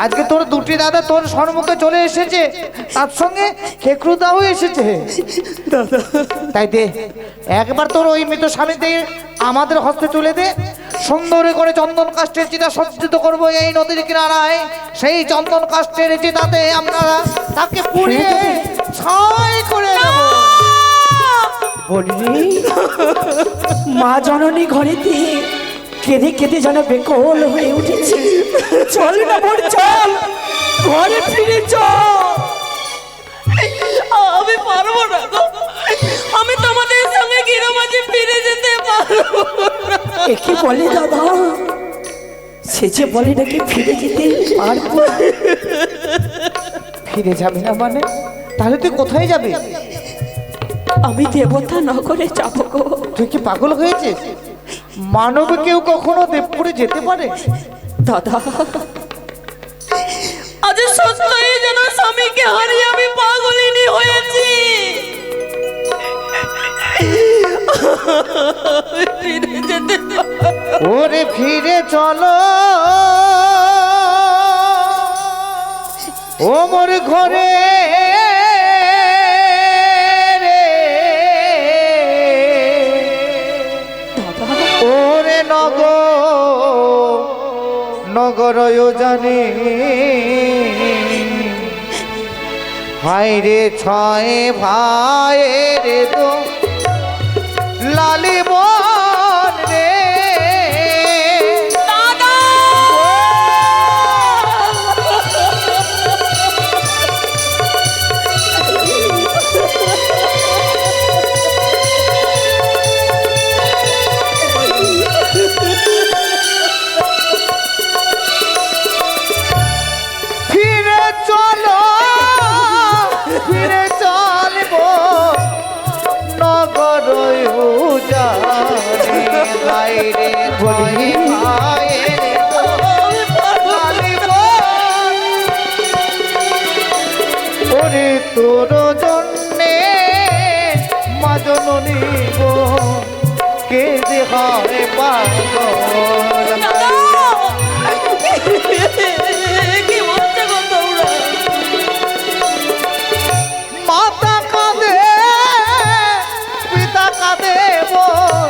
আজকে তোর দুটি দাদা তোর সম্মুখে চলে এসেছে, তার সঙ্গে খেকরুদাও এসেছে। তাই দে একবার তোর ওই মৃত স্বামীতে আমাদের হস্তে তুলে দে, সুন্দর করে চন্দন কাষ্ঠের চিতা সজ্জিত করবো এই নদীর কিনারায়। সেই চন্দন কাষ্ঠের চিতাতে আমরা তাকে পুড়িয়ে ছাই করে দেব।
বললি মা জননী ঘরেতে কেঁদে কেঁদে যেন বেকল হয়ে উঠেছে। চল না বোন, চল ঘরে ফিরে চল।
আমি পারবো না গো, আমি তোমাদের সঙ্গে গিরো মাঝে ফিরে যেতে পারবো না।
একে বলে দাদা, সে যে বলে নাকি ফিরে যেতে পারবো।
ফিরে যাবে না মানে? তাহলে তুই কোথায় যাবে?
আমি দেবতা নগরে যাবো গো।
তুই কি পাগল হয়েছিস? মানব কেউ কখনো দেবপুরে যেতে পারে?
দাদা, আজ সত্যই যেন স্বামীকে হারিয়ে আমি পাগলিনী হয়েছি। ফিরে যেতে
ওরে ফিরে চলো ও মোর ঘরে রে। ওরে নগর জানে হায় রে ছয় ভাই রে তো লালি বন রে। ফিরে চলো ফিরে চলবো নগর উজানে হায় রে ভাই ভাইয়ের লালি বন। ওরে তোর জন্যে মা জননী গো কে যে হয় পাগল।
কি বলতে গো তোমরা?
মাতা কাঁদে পিতা কাঁদে বোন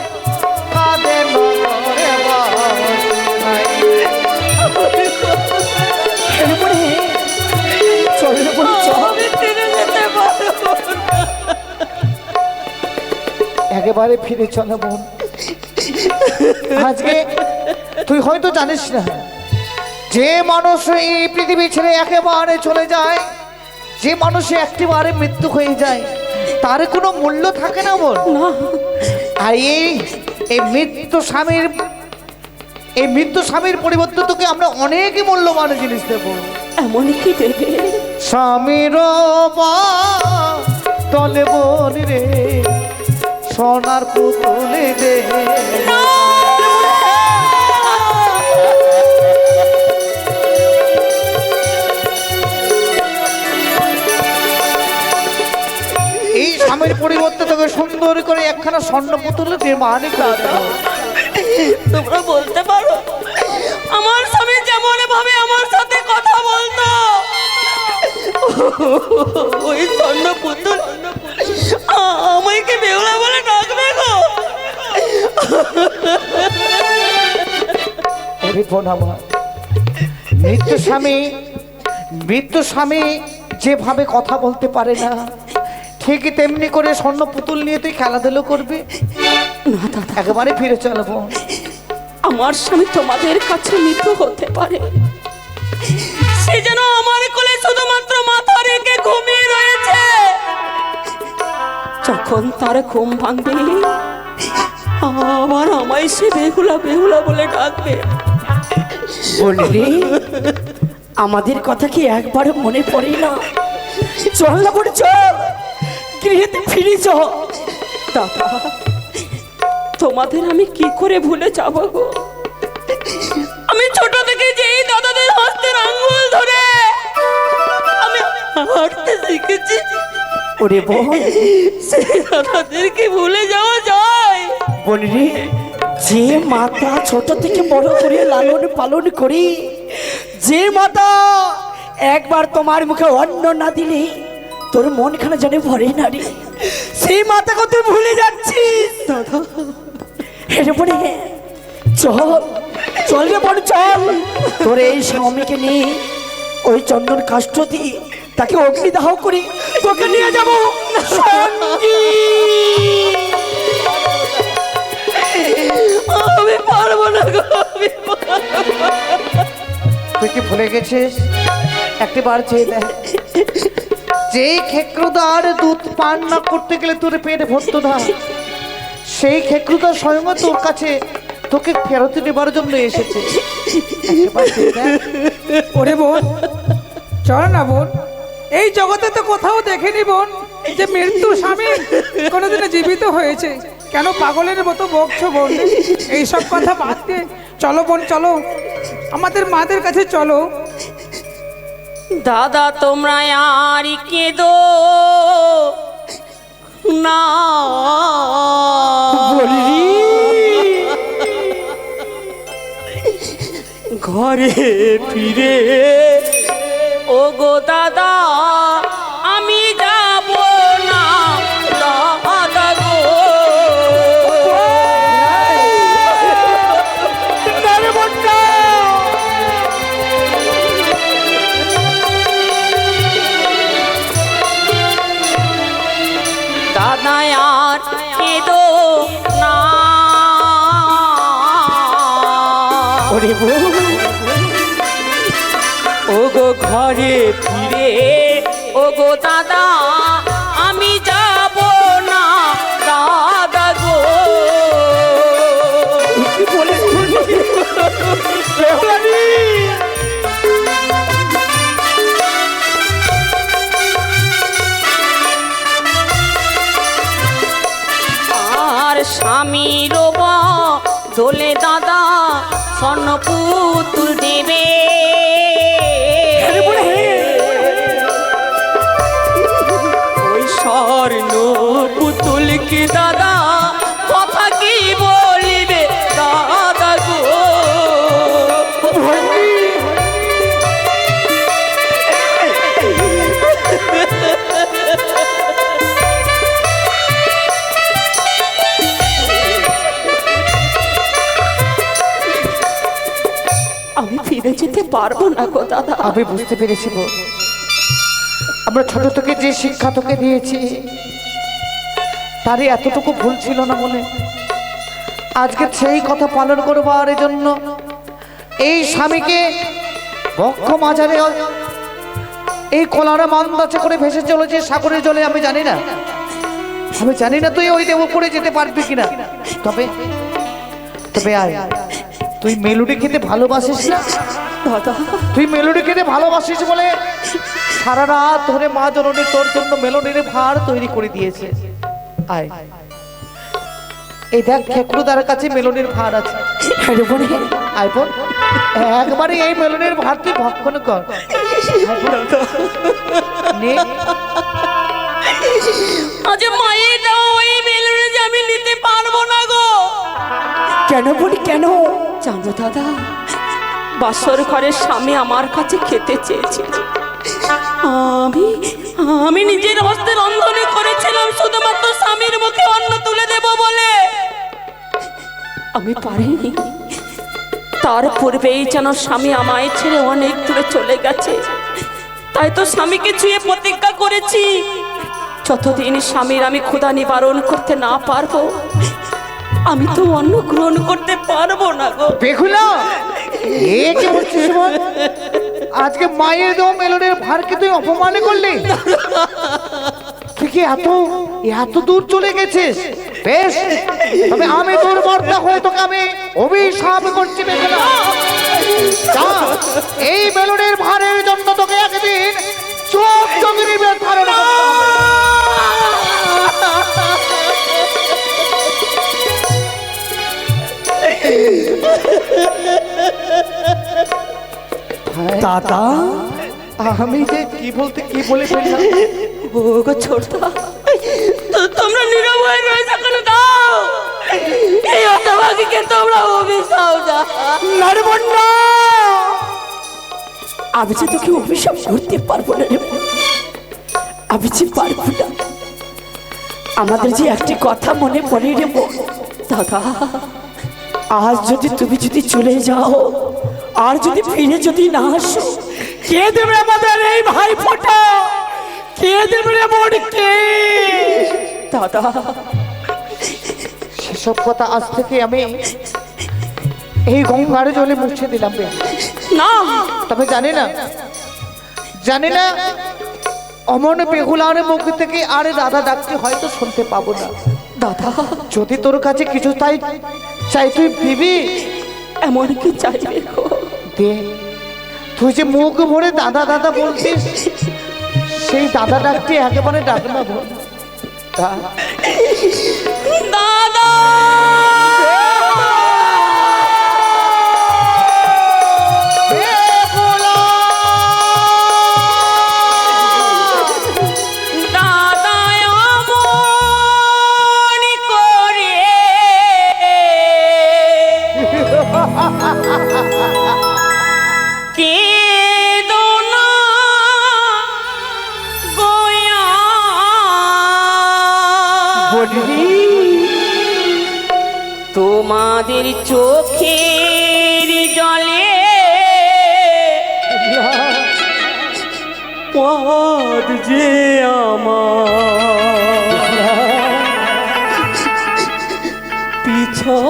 কাঁদে নগরে বাসায়।
চল না বোন, চল।
আমি ফিরে যেতে পারবো না।
একেবারে ফিরে চলো বোন। আজকে তুই হয়তো জানিস না, যে মানুষ এই পৃথিবী ছেড়ে একেবারে চলে যায়, যে মানুষে একটিবারে মৃত্যু হয়ে যায়, তার কোনো মূল্য থাকে না বোন। আর এই মৃত্যু স্বামীর পরিবর্তে তোকে আমরা অনেকই মূল্যবান জিনিস দেবো।
এমন কি দেবে?
স্বামীর তলে বোন রে সোনার পুতুলে দে। এই স্বামীর পরিবর্তে তোকে সুন্দর করে একখানা স্বর্ণ পুতুলে নির্মাণ করে দেব।
তোমরা বলতে পারো আমার স্বামী যেমন ভাবে আমার সাথে কথা বলতো, ওই স্বর্ণ পুতুল আমাকে বেহুলা বলে ডাকবে গো?
ওরে বোন আমার, মৃত্যু স্বামী যেভাবে কথা বলতে পারে না, ঠিকই তেমনি করে স্বর্ণ পুতুল নিয়ে তুই খেলাধুলো করবি
না দাদা,
একেবারে ফিরে চলবো।
আমার স্বামী তোমাদের কাছে মৃত হতে পারে, সে যেন আমার কোলে শুধুমাত্র মাথা রেখে ঘুমিয়ে রয়েছে। যখন তার ঘুম ভাঙবে আবার আমায় সে বেহুলা বেহুলা বলে ডাকবে।
বললি আমাদের কথা কি একবার মনে পড়ে না? চল না বোন, চল গৃহেতে ফিরে চল।
দাদা, তোমাদের আমি কি করে ভুলে যাব গো? আমি ছোট থেকে যেই দাদাদের হস্তের আঙ্গুল ধরে আমি হাঁটতে শিখেছি,
ওরে বোন,
সেই দাদাদেরকে ভুলে যাওয়া যায়?
বললি যে মাতা ছোট থেকে বড় করে লালন পালন করি যে মাতা একবার তোমার মুখে অন্ন না দিলে তোর মনখানা জানে ভরে না রে, সেই মাতাকে তুই ভুলে যাচ্ছিস। হেরে পড়ে চল চল রে বড় চল, তোর এই স্বামীকে নিয়ে ওই চন্দন কাষ্ঠ দিয়ে তাকে অগ্নিদাহ করি তোকে নিয়ে যাবো সঙ্গী।
আমি পারবো না গো, আমি
তুই কি ভুলে গেছিস? একটিবার চেয়ে দেখ, যেই খেক্রুদার দুধ পান না করতে গেলে তোর পেটে ভরতো না, সেই খেক্রুদা স্বয়ং তোর কাছে তোকে ফেরত নেবার জন্য এসেছে। একটিবার চেয়ে দেখ।
ওরে বোন, চল না বোন, এই জগতে তো কোথাও দেখিনি বোন যে মৃত্যু স্বামী কোনোদিনও জীবিত হয়েছে। কেন পাগলের মতো বকছো বোন? এইসব কথা বাদ দিয়ে চলো বোন, চলো আমাদের মাদের কাছে চলো।
দাদা তোমরা আর কেঁদো না, ঘরে ফিরে ও গো দাদা আমি যাব না দাদা গো। দাদা আর কেঁদো না, ও গো ঘরে ফিরে ও গো দাদা আমি যাব না দাদা গো। আর স্বামীর দোলে দাদা স্বর্ণ পুতুল দেবে, ওই স্বর্ণ পুতুল কি দাদা কথা কি বলিবে দাদা গো। আমি ফিরে যেতে পারবো না গো দাদা।
আমি বুঝতে পেরেছি বোন, আমরা ছোট থেকে যে শিক্ষা তোকে দিয়েছি তারই এতটুকু ভুল ছিল না বলে আজকে সেই কথা পালন করবার জন্য এই স্বামীকে বক্ষ মাঝারে এই কলারা মান্দাচে করে ভেসে চলেছে সাগরের জলে। আমি জানি না, আমি জানি না তুই ওই উপরে যেতে পারবি কিনা। তবে তবে আয়, তুই মেলোডি খেতে ভালোবাসিস না? তুই মেলোডি খেতে ভালোবাসিস বলে সারা রাত ধরে মা জননী তোর জন্য মেলোডির ভার তৈরি করে দিয়েছে। আয়, এই দেখ খেকরুদার কাছে মেলোডির ভার আছে। আয় বোন, একবারে এই মেলোডির ভার তুই ভক্ষণ কর। নে।
আজ মায়ের দাও এই মেলুনে যে আমি নিতে পারবো না গো।
কেন বলি কেন?
জানো দাদা, বাসর ঘরের স্বামী আমার কাছে খেতে চেয়েছে, আমি নিজের হস্তে রন্ধনে করেছিলাম শুধুমাত্র স্বামীর মুখে অন্ন তুলে দেব বলে। আমি পারিনি, তার পূর্বেই যেন স্বামী আমায় ছেড়ে অনেক দূরে চলে গেছে। তাই তো স্বামীকে ছুঁয়ে প্রতিজ্ঞা করেছি, যতদিন স্বামীর আমি ক্ষুধা নিবারণ করতে না পারবো আমি তো অন্ন গ্রহণ করতে পারবো না গো।
বেহুলা, এ কি বলছিস বল? আজকে মায়ের দেওয়া মেলনের ভারকে তুই অপমান করলি? তুই কি এত দূর চলে গেছিস? বেশ, তবে আমি তোর বর্তা হয়ে তোকে আমি অভিশাপ করছি। বেহুলা, এই মেলনের ভারের জন্য তোকে একদিন চোখ চোখের ধারণা
দাদা,
আমি যে কি বলে ফেললাম।
ও গো ছোটদা, তোমরা নীরব হয়ে রয়েছে কেন? দাও এই হতভাগীকে তোমরা অভিশাপ দাও।
নরবন্যা, আমি যে তোকে অভিশাপ করতে পারবো না রে মন। আমি যে পারবো না। আমাদের যে একটি কথা মনে পড়ে রে মন। দাদা, আজ যদি তুমি যদি চলে যাও আর যদি ফিরে যদি না আসো, কে দেবে আমাদের এই ভাই ফোঁটা? কে দেবে রে মন? কে? দাদা,
সেসব কথা আজ থেকে আমি এই গঙ্গার জলে মুছে দিলাম বে।
না,
তবে জানি না অমন বেহুলার মুখ থেকে আরে দাদা ডাকতে হয়তো শুনতে পাবো না।
দাদা,
যদি তোর কাছে কিছু চাই তুই দিবি।
এমন কি চাইবে গো?
দে, তুই যে মুখ ভরে দাদা দাদা বলছিস, সেই দাদা ডাকতে একেবারে ডাক না বল।
দাদা, দাদা অমন করে কেঁদো না গোয়া। তোমাদের চোখের জলে পদ যে আমার পিছল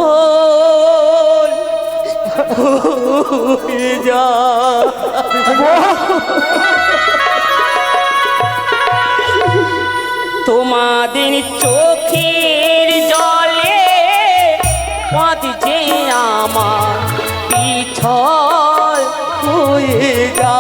হয়ে যা। তোমাদের চোখের জলে পদ যে আমার পিছল হয়ে যা।